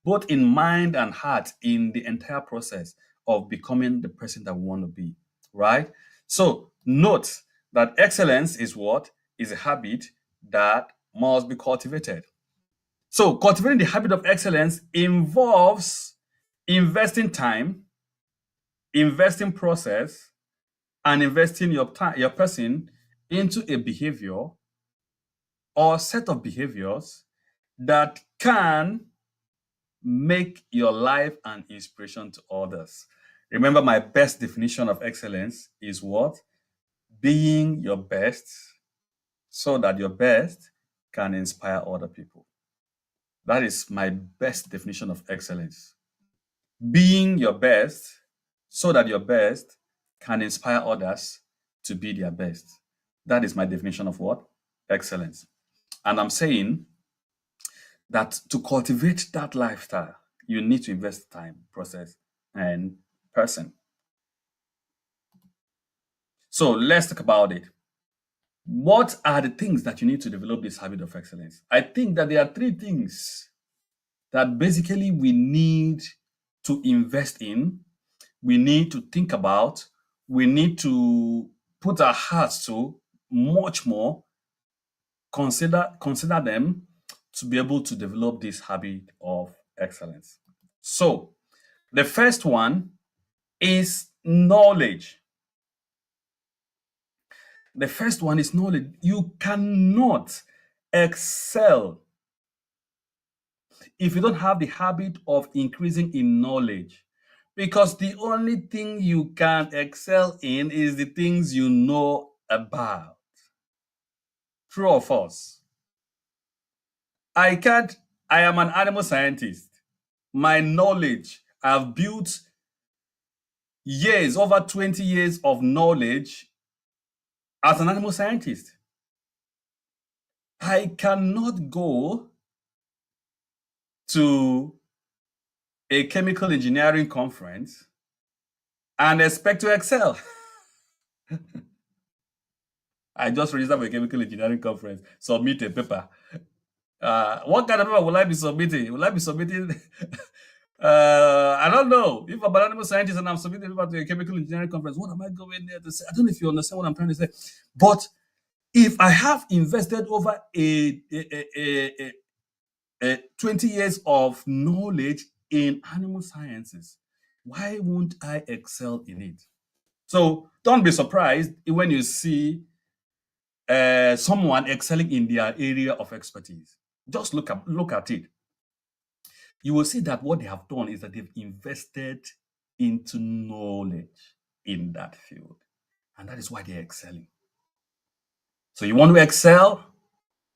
both in mind and heart in the entire process of becoming the person that we want to be, right? So note that excellence is what? Is a habit that must be cultivated. So cultivating the habit of excellence involves investing time, investing process, and investing your time, your person into a behavior or set of behaviors that can make your life an inspiration to others. Remember, my best definition of excellence is what? Being your best so that your best can inspire other people. That is my best definition of excellence. Being your best so that your best can inspire others to be their best. That is my definition of what? Excellence. And I'm saying that to cultivate that lifestyle, you need to invest time, process, and person. So let's talk about it. What are the things that you need to develop this habit of excellence? I think that there are three things that basically we need to invest in, we need to think about, we need to put our hearts to much more, consider them to be able to develop this habit of excellence. So, the first one is knowledge. The first one is knowledge. You cannot excel if you don't have the habit of increasing in knowledge. Because the only thing you can excel in is the things you know about. True or false? I can't, I am an animal scientist. My knowledge, I've built years, over 20 years of knowledge as an animal scientist. I cannot go to a chemical engineering conference and expect to excel. I just registered for a chemical engineering conference, submit a paper. What kind of paper will I be submitting? Will I be submitting? I don't know. If I'm an animal scientist and I'm submitting a paper to a chemical engineering conference, what am I going there to say? I don't know if you understand what I'm trying to say. But if I have invested over a 20 years of knowledge in animal sciences, why won't I excel in it? So don't be surprised when you see someone excelling in their area of expertise. Just look at it. You will see that what they have done is that they've invested into knowledge in that field, and that is why they're excelling. So you want to excel?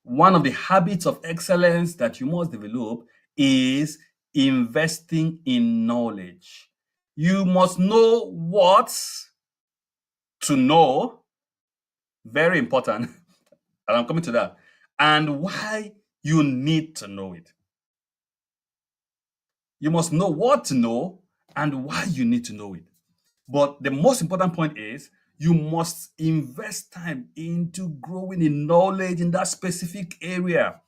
One of the habits of excellence that you must develop is investing in knowledge. You must know what to know, very important, and I'm coming to that, and why you need to know it. You must know what to know and why you need to know it. But the most important point is you must invest time into growing in knowledge in that specific area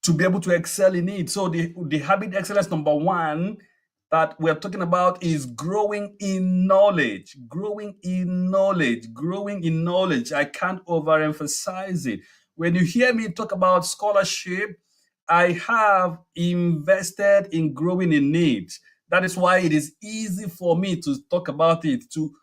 to be able to excel in it. So the habit excellence number one that we're talking about is growing in knowledge, growing in knowledge, growing in knowledge. I can't overemphasize it. When you hear me talk about scholarship, I have invested in growing in it. That is why it is easy for me to talk about it, to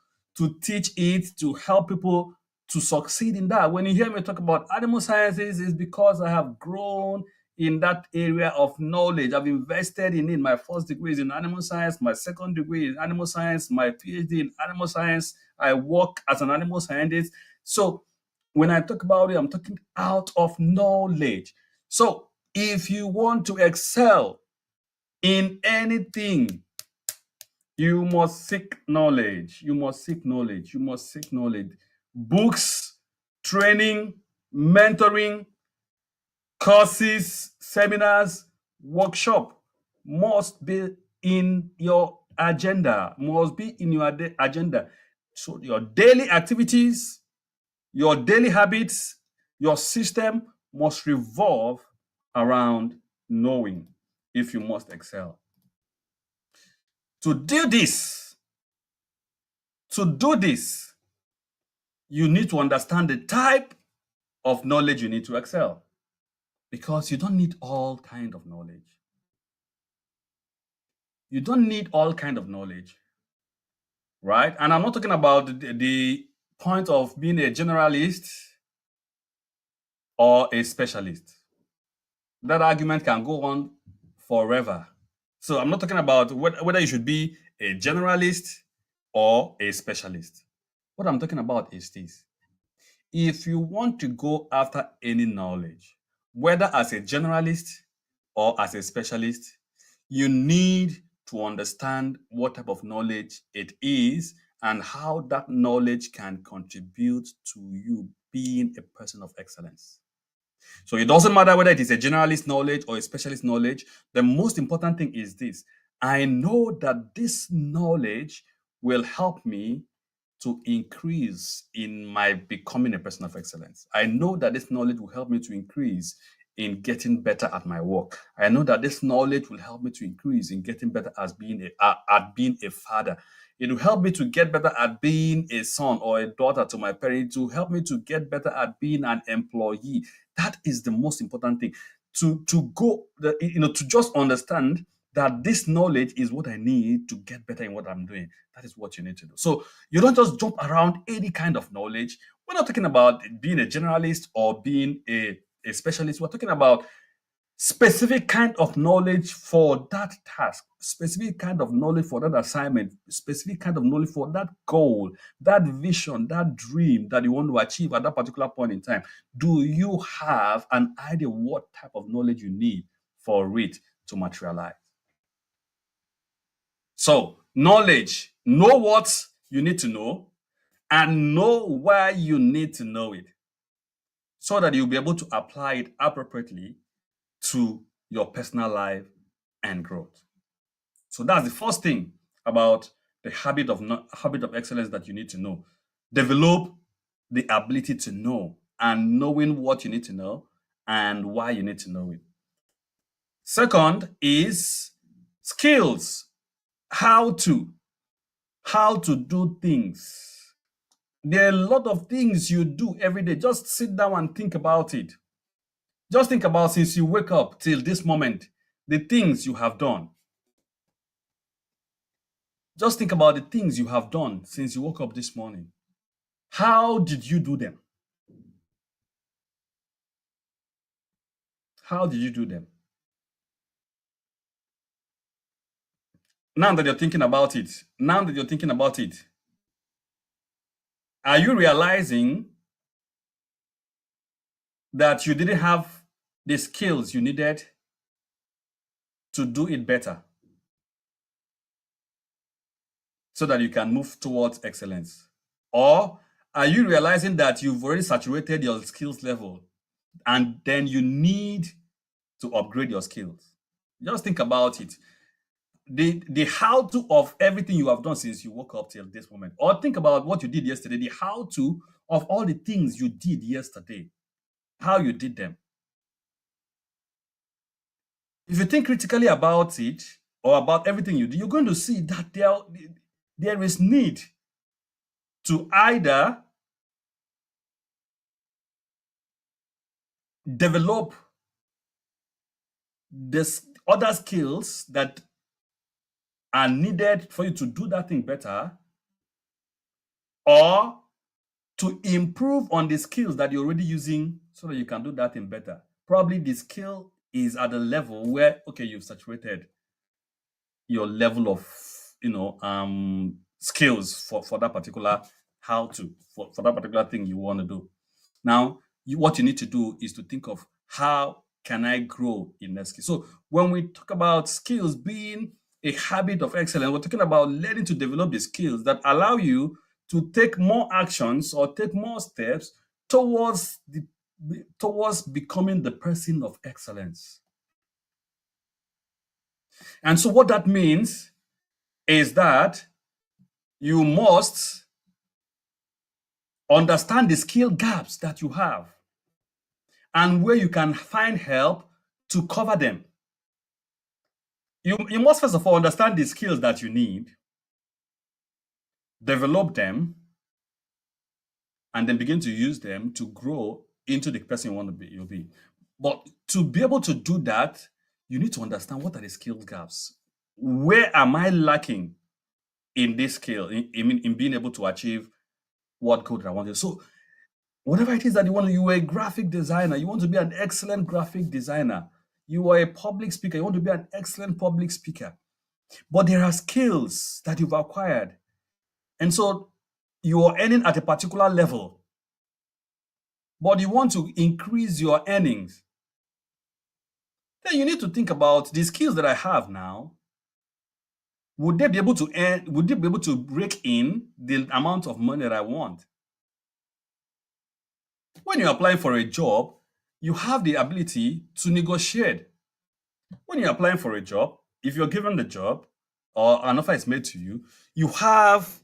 teach it, to help people to succeed in that. When you hear me talk about animal sciences, it's because I have grown in that area of knowledge. I've invested in it. My first degree is in animal science, my second degree in animal science, my PhD in animal science. I work as an animal scientist. So when I talk about it, I'm talking out of knowledge. So if you want to excel in anything, you must seek knowledge. You must seek knowledge. You must seek knowledge. Books, training, mentoring, courses, seminars, workshop must be in your agenda, must be in your agenda. So your daily activities, your daily habits, your system must revolve around knowing if you must excel. To do this, to do this, you need to understand the type of knowledge you need to excel because you don't need all kind of knowledge. You don't need all kind of knowledge, right? And I'm not talking about the point of being a generalist or a specialist. That argument can go on forever. So I'm not talking about whether you should be a generalist or a specialist. What I'm talking about is this. If you want to go after any knowledge, whether as a generalist or as a specialist, you need to understand what type of knowledge it is and how that knowledge can contribute to you being a person of excellence. So it doesn't matter whether it is a generalist knowledge or a specialist knowledge. The most important thing is this. I know that this knowledge will help me to increase in my becoming a person of excellence. I know that this knowledge will help me to increase in getting better at my work. I know that this knowledge will help me to increase in getting better as being at being a father. It will help me to get better at being a son or a daughter to my parents. It will help me to get better at being an employee. That is the most important thing. To just understand that this knowledge is what I need to get better in what I'm doing. That is what you need to do. So you don't just jump around any kind of knowledge. We're not talking about being a generalist or being a specialist. We're talking about specific kind of knowledge for that task, specific kind of knowledge for that assignment, specific kind of knowledge for that goal, that vision, that dream that you want to achieve at that particular point in time. Do you have an idea what type of knowledge you need for it to materialize? So, knowledge, know what you need to know and know why you need to know it so that you'll be able to apply it appropriately to your personal life and growth. So that's the first thing about the habit of excellence that you need to know. Develop the ability to know and knowing what you need to know and why you need to know it. Second is skills. How to do things. There are a lot of things you do every day. Just sit down and think about it. Just think about since you wake up till this moment, the things you have done. Just think about the things you have done since you woke up this morning. How did you do them? How did you do them? Now that you're thinking about it, are you realizing that you didn't have the skills you needed to do it better so that you can move towards excellence? Or are you realizing that you've already saturated your skills level and then you need to upgrade your skills? Just think about it. The how to of everything you have done since you woke up till this moment, or think about what you did yesterday, the how to of all the things you did yesterday, how you did them. If you think critically about it or about everything you do, you're going to see that there is need to either develop this other skills that are needed for you to do that thing better, or to improve on the skills that you're already using so that you can do that thing better. Probably the skill is at a level where, okay, you've saturated your level of, skills for that particular for that particular thing you want to do. Now, what you need to do is to think of how can I grow in that skill. So when we talk about skills being a habit of excellence, we're talking about learning to develop the skills that allow you to take more actions or take more steps towards becoming the person of excellence. And so what that means is that you must understand the skill gaps that you have and where you can find help to cover them. You must first of all understand the skills that you need, develop them, and then begin to use them to grow into the person you want to be. You'll be. But to be able to do that, you need to understand what are the skill gaps. Where am I lacking in this skill, in being able to achieve what goal that I wanted? So whatever it is that you want, you are a graphic designer, you want to be an excellent graphic designer. You are a public speaker, you want to be an excellent public speaker. But there are skills that you've acquired. And so you are earning at a particular level, but you want to increase your earnings. Then you need to think about the skills that I have now. Would they be able to break in the amount of money that I want? When you're applying for a job, you have the ability to negotiate. When you're applying for a job, if you're given the job or an offer is made to you, you have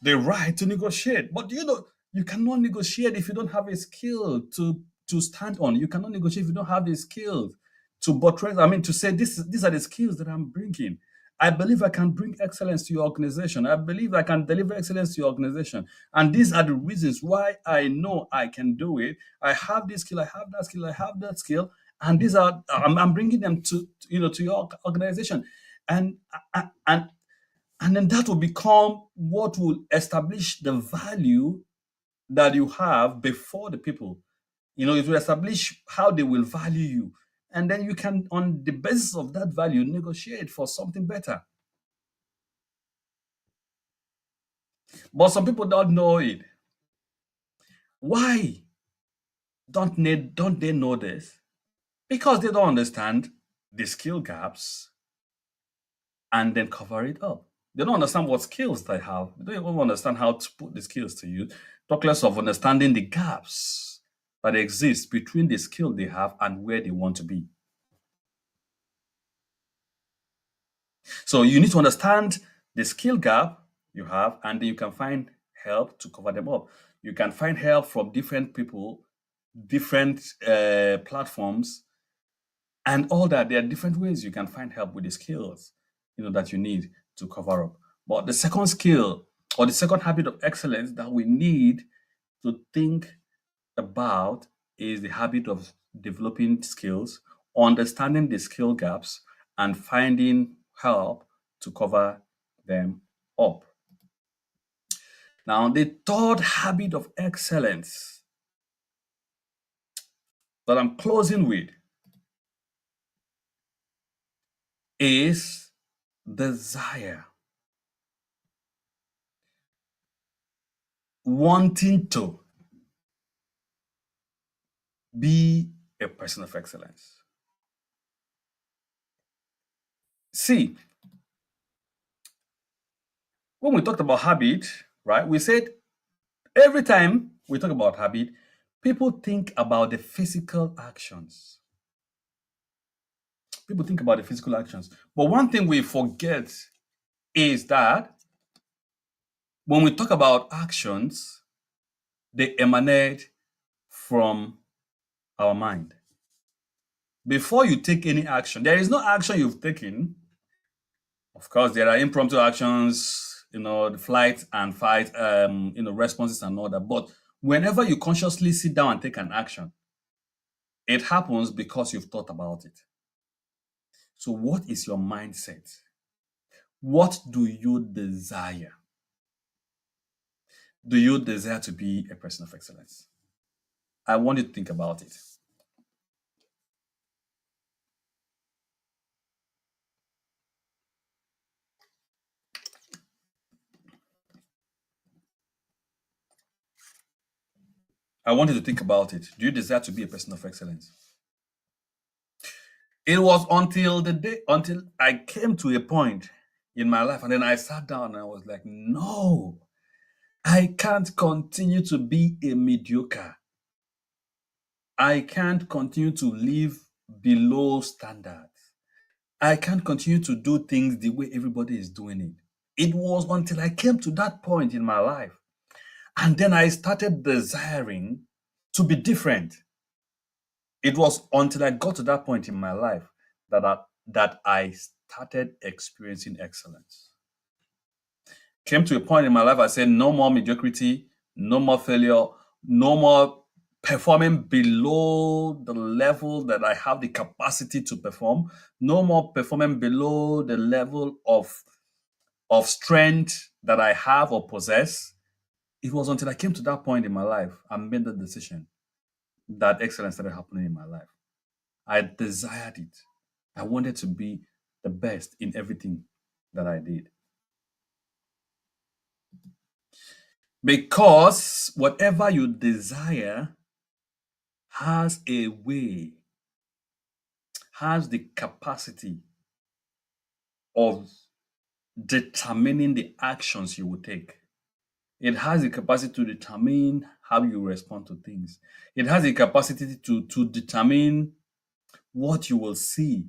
the right to negotiate. But you cannot negotiate if you don't have a skill to stand on. You cannot negotiate if you don't have the skills to buttress. To say these are the skills that I'm bringing. I believe I can bring excellence to your organization. I believe I can deliver excellence to your organization. And these are the reasons why I know I can do it. I have this skill, I have that skill, I have that skill. And these are, I'm bringing them to your organization. And then that will become what will establish the value that you have before the people. It will establish how they will value you. And then you can, on the basis of that value, negotiate for something better. But some people don't know it. Why don't they know this? Because they don't understand the skill gaps and then cover it up. They don't understand what skills they have. They don't even understand how to put the skills to use. Talk less of understanding the gaps that exist between the skill they have and where they want to be. So you need to understand the skill gap you have, and then you can find help to cover them up. You can find help from different people, different platforms, and all that. There are different ways you can find help with the skills, that you need to cover up. But the second skill, or the second habit of excellence that we need to think about, is the habit of developing skills, understanding the skill gaps, and finding help to cover them up. Now, the third habit of excellence that I'm closing with is desire. Wanting to be a person of excellence. See, when we talked about habit, right, we said every time we talk about habit, people think about the physical actions. People think about the physical actions. But one thing we forget is that when we talk about actions, they emanate from our mind. Before you take any action, there is no action you've taken. Of course, there are impromptu actions, the flight and fight, responses and all that. But whenever you consciously sit down and take an action, it happens because you've thought about it. So, what is your mindset? What do you desire? Do you desire to be a person of excellence? I want you to think about it. I want you to think about it. Do you desire to be a person of excellence? It was until I came to a point in my life, and then I sat down and I was like, no, I can't continue to be a mediocre. I can't continue to live below standards. I can't continue to do things the way everybody is doing it. It was until I came to that point in my life, and then I started desiring to be different. It was until I got to that point in my life that I started experiencing excellence. Came to a point in my life I said, no more mediocrity, no more failure, no more performing below the level that I have the capacity to perform, no more performing below the level of strength that I have or possess. It was until I came to that point in my life and made the decision that excellence started happening in my life. I desired it. I wanted to be the best in everything that I did. Because whatever you desire has a way, has the capacity of determining the actions you will take. It has the capacity to determine how you respond to things. It has the capacity to determine what you will see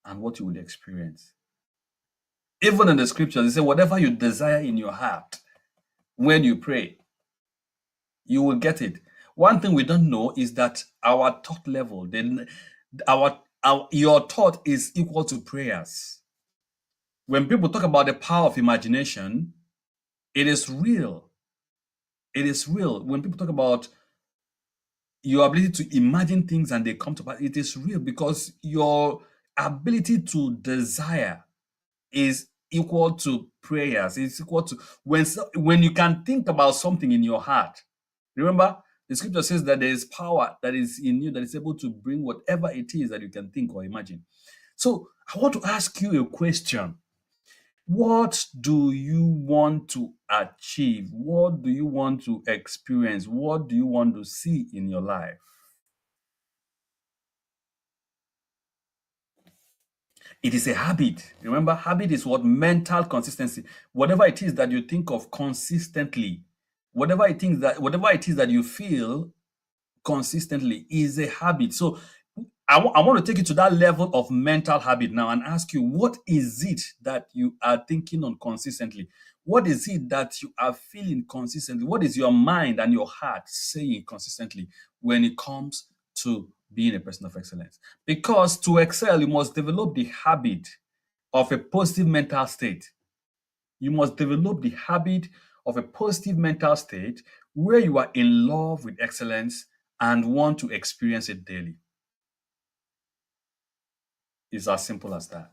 and what you will experience. Even in the scriptures, they say, whatever you desire in your heart when you pray, you will get it. One thing we don't know is that our thought level, then your thought is equal to prayers. When people talk about the power of imagination, it is real. It is real. When people talk about your ability to imagine things and they come to pass, it is real because your ability to desire is equal to prayers. It's equal to when you can think about something in your heart. Remember, The scripture says that there is power that is in you that is able to bring whatever it is that you can think or imagine. So I want to ask you a question. What do you want to achieve? What do you want to experience? What do you want to see in your life? It is a habit. Remember, habit is what? Mental consistency. Whatever it is that you think of consistently, whatever it is that you feel consistently is a habit. So I want to take you to that level of mental habit now and ask you, what is it that you are thinking on consistently? What is it that you are feeling consistently? What is your mind and your heart saying consistently when it comes to being a person of excellence? Because to excel, you must develop the habit of a positive mental state. You must develop the habit of a positive mental state where you are in love with excellence and want to experience it daily. It's as simple as that.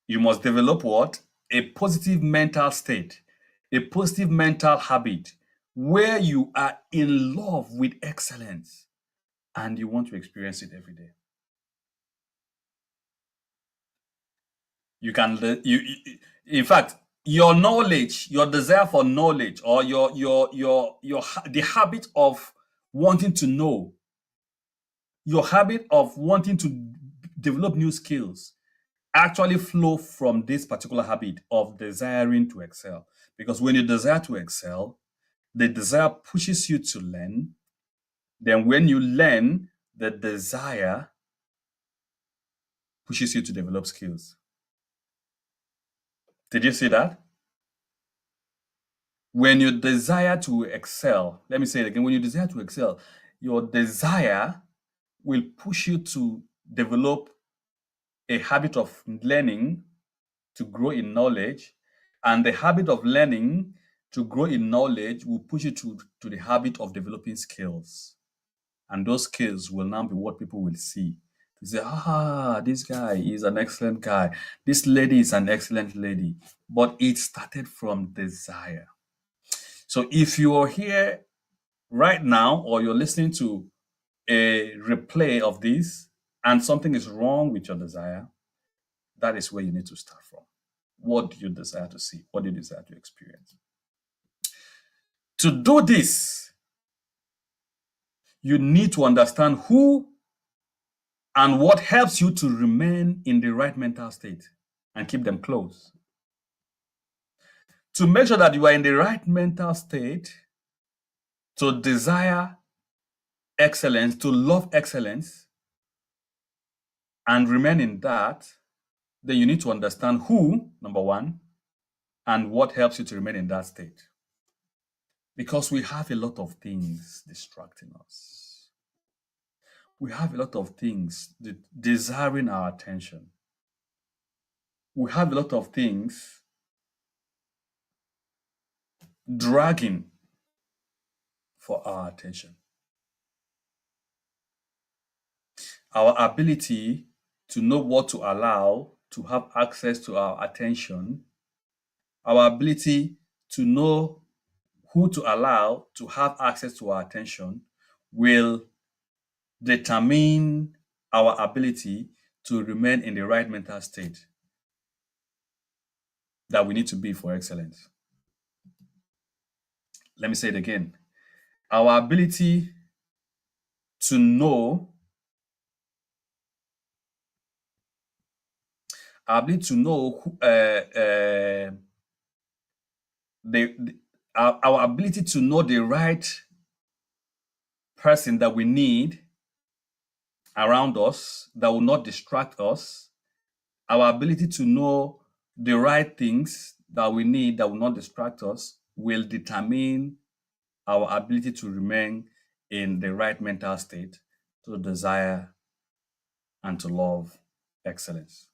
You must develop what? A positive mental state, a positive mental habit where you are in love with excellence and you want to experience it every day. You can, in fact, your knowledge, your desire for knowledge, or the habit of wanting to know, your habit of wanting to develop new skills actually flow from this particular habit of desiring to excel. Because when you desire to excel, the desire pushes you to learn. Then when you learn, the desire pushes you to develop skills. Did you see that? When you desire to excel, let me say it again. When you desire to excel, your desire will push you to develop a habit of learning to grow in knowledge, and the habit of learning to grow in knowledge will push you to the habit of developing skills. And those skills will now be what people will see. They say, this guy is an excellent guy. This lady is an excellent lady. But it started from desire. So if you are here right now or you're listening to a replay of this and something is wrong with your desire, that is where you need to start from. What do you desire to see? What do you desire to experience? To do this, you need to understand who and what helps you to remain in the right mental state and keep them close. To make sure that you are in the right mental state, to desire excellence, to love excellence, and remain in that, then you need to understand who, number one, and what helps you to remain in that state. Because we have a lot of things distracting us. We have a lot of things desiring our attention. We have a lot of things dragging for our attention. Our ability to know what to allow to have access to our attention, our ability to know who to allow to have access to our attention will determine our ability to remain in the right mental state that we need to be for excellence. Let me say it again. Our ability to know, our ability to know our ability to know the right person that we need around us that will not distract us, our ability to know the right things that we need that will not distract us will determine our ability to remain in the right mental state to desire and to love excellence.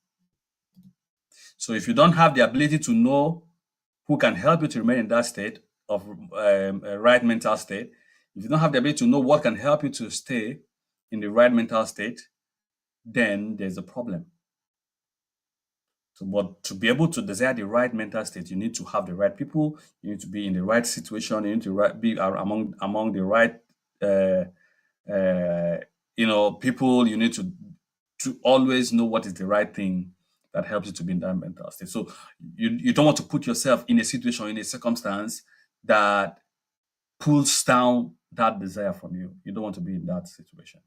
So if you don't have the ability to know who can help you to remain in that state of a right mental state, if you don't have the ability to know what can help you to stay in the right mental state, then there's a problem. So, but to be able to desire the right mental state, you need to have the right people. You need to be in the right situation. You need to be among the right, uh, uh, people. You need to always know what is the right thing that helps you to be in that mental state. So you don't want to put yourself in a situation, in a circumstance that pulls down that desire from you. You don't want to be in that situation.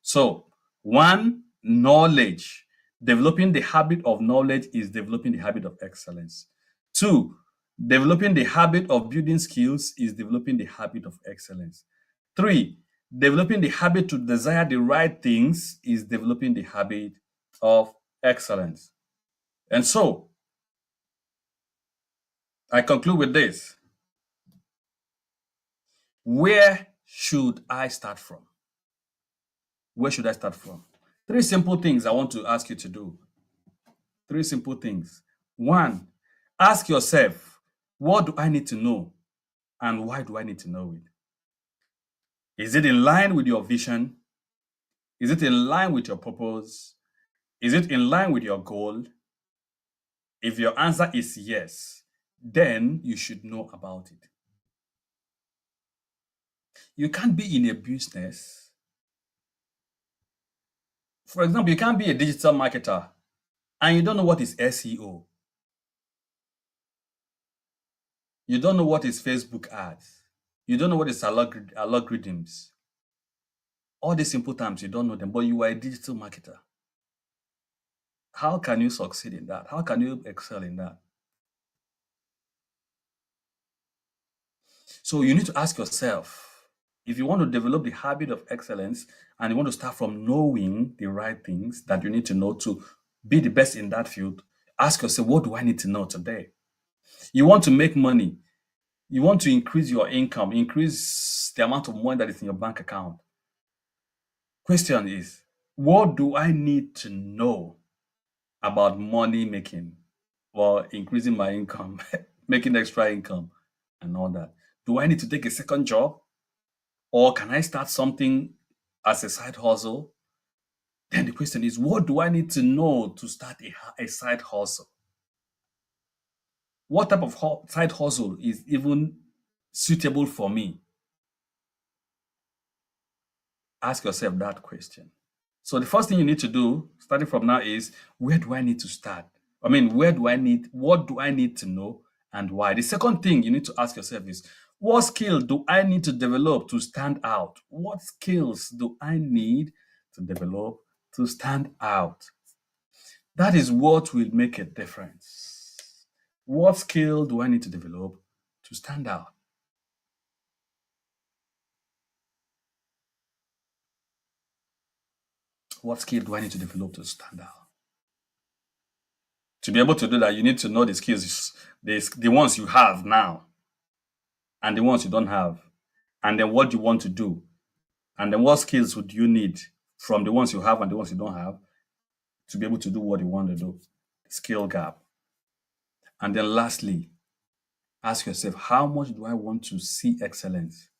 So, one, knowledge. Developing the habit of knowledge is developing the habit of excellence. Two, developing the habit of building skills is developing the habit of excellence. Three, developing the habit to desire the right things is developing the habit of excellence. And so, I conclude with this. Where should I start from? Where should I start from? Three simple things I want to ask you to do. Three simple things. One, ask yourself, what do I need to know and why do I need to know it? Is it in line with your vision? Is it in line with your purpose? Is it in line with your goal? If your answer is yes, then you should know about it. You can't be in a business. For example, you can't be a digital marketer and you don't know what is SEO. You don't know what is Facebook ads. You don't know what is algorithms. All these simple terms, you don't know them, but you are a digital marketer. How can you succeed in that? How can you excel in that? So you need to ask yourself, if you want to develop the habit of excellence and you want to start from knowing the right things that you need to know to be the best in that field, ask yourself, what do I need to know today? You want to make money. You want to increase your income, increase the amount of money that is in your bank account. Question is, what do I need to know about money making or increasing my income, making extra income and all that? Do I need to take a second job or can I start something as a side hustle? Then the question is, what do I need to know to start a side hustle? What type of side hustle is even suitable for me? Ask yourself that question. So the first thing you need to do, starting from now, is where do I need to start? What do I need to know and why? The second thing you need to ask yourself is, what skill do I need to develop to stand out? What skills do I need to develop to stand out? That is what will make a difference. What skill do I need to develop to stand out? What skill do I need to develop to stand out? To be able to do that, you need to know the skills, the ones you have now and the ones you don't have, and then what you want to do, and then what skills would you need from the ones you have and the ones you don't have to be able to do what you want to do. Skill gap. And then lastly, ask yourself, how much do I want to see excellence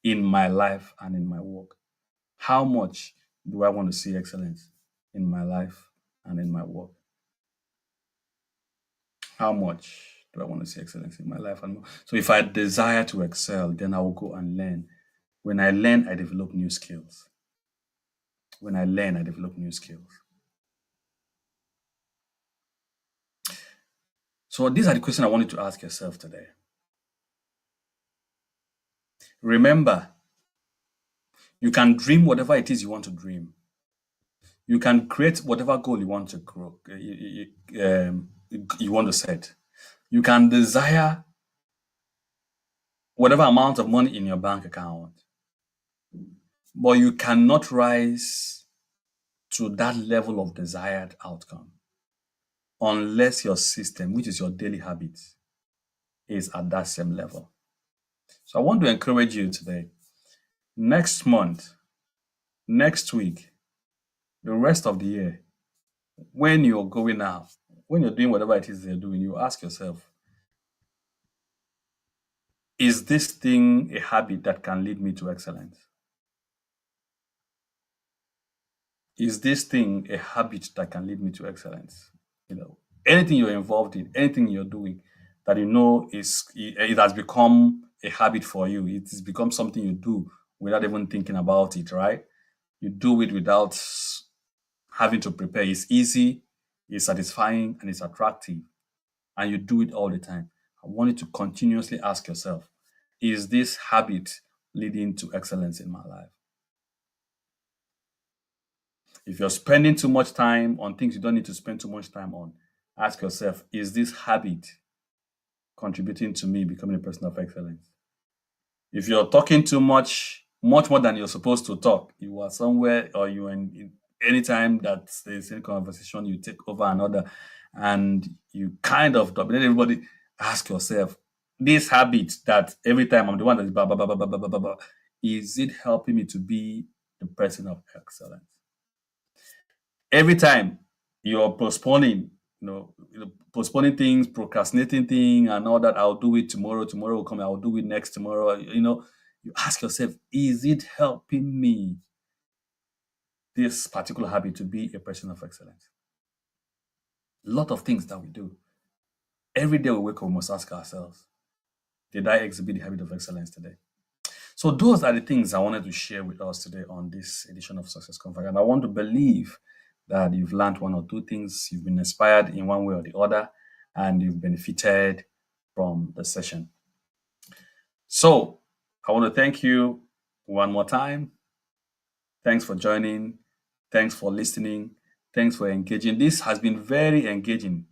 in my life and in my work? How much do I want to see excellence in my life and in my work? How much do I want to see excellence in my life? And so if I desire to excel, then I will go and learn. When I learn, I develop new skills. When I learn, I develop new skills. So these are the questions I want you to ask yourself today. Remember, you can dream whatever it is you want to dream. You can create whatever goal you want to grow, you want to set. You can desire whatever amount of money in your bank account, but you cannot rise to that level of desired outcome unless your system, which is your daily habits, is at that same level. So I want to encourage you today. Next month, next week, the rest of the year, when you're going out, when you're doing whatever it is you're doing, you ask yourself, is this thing a habit that can lead me to excellence? Is this thing a habit that can lead me to excellence? anything you're involved in, anything you're doing that you know it has become a habit for you. It has become something you do without even thinking about it, right? You do it without having to prepare. It's easy, it's satisfying, and it's attractive, and you do it all the time. I want you to continuously ask yourself, is this habit leading to excellence in my life? If you're spending too much time on things you don't need to spend too much time on, ask yourself, is this habit contributing to me becoming a person of excellence? If you're talking too much, much more than you're supposed to talk, you are somewhere or you're in anytime that there's any conversation, you take over another and you kind of dominate everybody, ask yourself, this habit that every time I'm the one that is blah, blah, blah, blah, blah, blah, blah, blah, blah, is it helping me to be the person of excellence? Every time you're postponing, postponing things, procrastinating things, and all that. I'll do it tomorrow. Tomorrow will come. I'll do it next tomorrow. You ask yourself, is it helping me this particular habit to be a person of excellence? A lot of things that we do every day we wake up, we must ask ourselves, did I exhibit the habit of excellence today? So those are the things I wanted to share with us today on this edition of Success Converge. And I want to believe that you've learned one or two things, you've been inspired in one way or the other, and you've benefited from the session. So I want to thank you one more time. Thanks for joining. Thanks for listening. Thanks for engaging. This has been very engaging.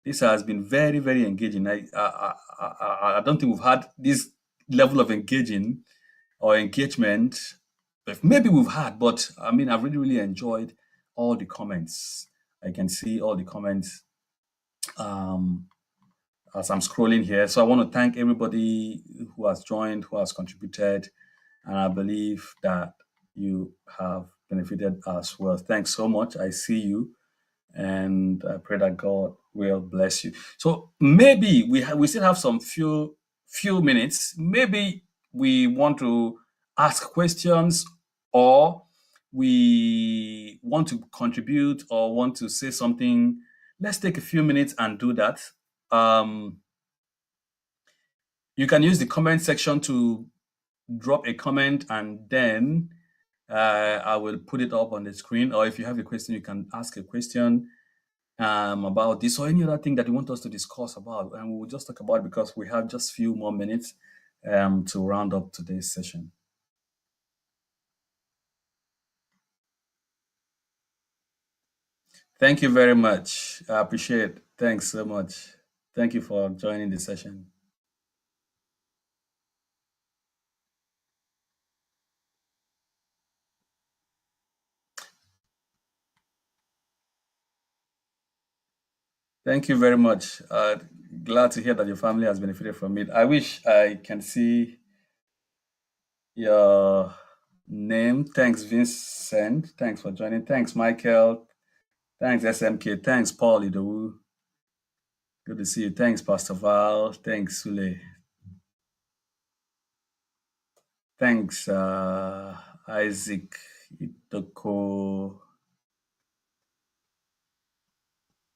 This has been very, very engaging. I don't think we've had this level of engaging or engagement. Maybe we've had, but I mean, I've really, really enjoyed all the comments. I can see all the comments um, as I'm scrolling here. So I want to thank everybody who has joined, who has contributed, and I believe that you have benefited as well. Thanks so much. I see you, and I pray that God will bless you. So maybe we still have some few minutes. Maybe we want to ask questions, or we want to contribute, or want to say something. Let's take a few minutes and do that. Um, you can use the comment section to drop a comment, and then I will put it up on the screen. Or if you have a question, you can ask a question about this or any other thing that you want us to discuss about, and we will just talk about it because we have just few more minutes to round up today's session. Thank you very much. I appreciate it. Thanks so much. Thank you for joining the session. Thank you very much. Glad to hear that your family has benefited from it. I wish I can see your name. Thanks, Vincent. Thanks for joining. Thanks, Michael. Thanks, SMK. Thanks, Paul Idowu. Good to see you. Thanks, Pastor Val. Thanks, Sule. Thanks, Isaac Itoko.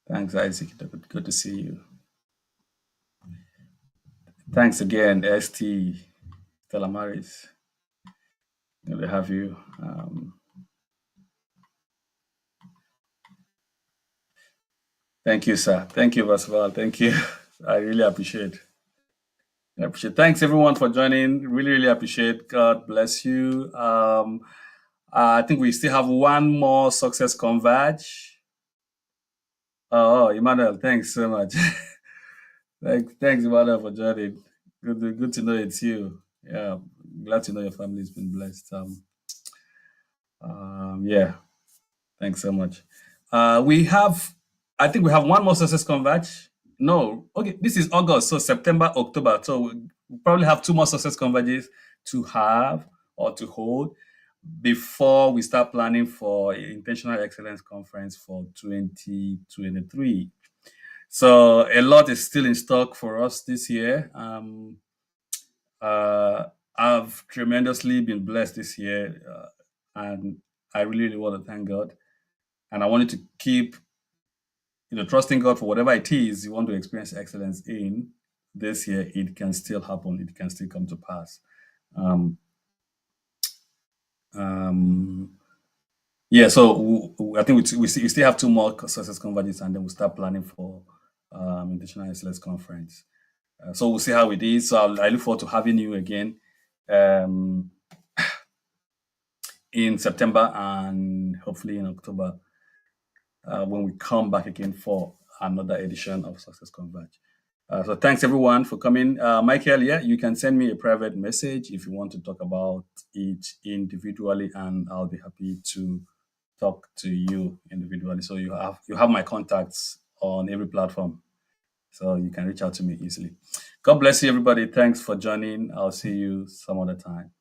Thanks, Isaac Itoko. Good to see you. Thanks again, ST Stella Maris. Good to have you. Thank you, sir. Thank you, Pastor Val. Thank you. I really appreciate. I appreciate. Thanks everyone for joining. Really, really appreciate. God bless you. I think we still have one more Success Converge. Oh, Emmanuel, thanks so much. Thanks, Emmanuel, for joining. Good to know it's you. Yeah, glad to know your family's been blessed. Yeah, thanks so much. I think we have one more Success Converge. No, okay, this is August, so September, October. So we probably have two more Success Converges to have or to hold before we start planning for Intentional Excellence Conference for 2023. So a lot is still in stock for us this year. I've tremendously been blessed this year, and I really, really want to thank God. And I wanted to keep trusting God for whatever it is you want to experience excellence in this year, it can still happen. It can still come to pass. Um, um, yeah, so I think we still have two more success converges, and then we'll start planning for International Excellence Conference. So we'll see how it is. So I look forward to having you again um, in September and hopefully in October when we come back again for another edition of Success Converge. So thanks everyone for coming. Michael, yeah, you can send me a private message if you want to talk about it individually, and I'll be happy to talk to you individually. So you have my contacts on every platform, so you can reach out to me easily. God bless you, everybody. Thanks for joining. I'll see you some other time.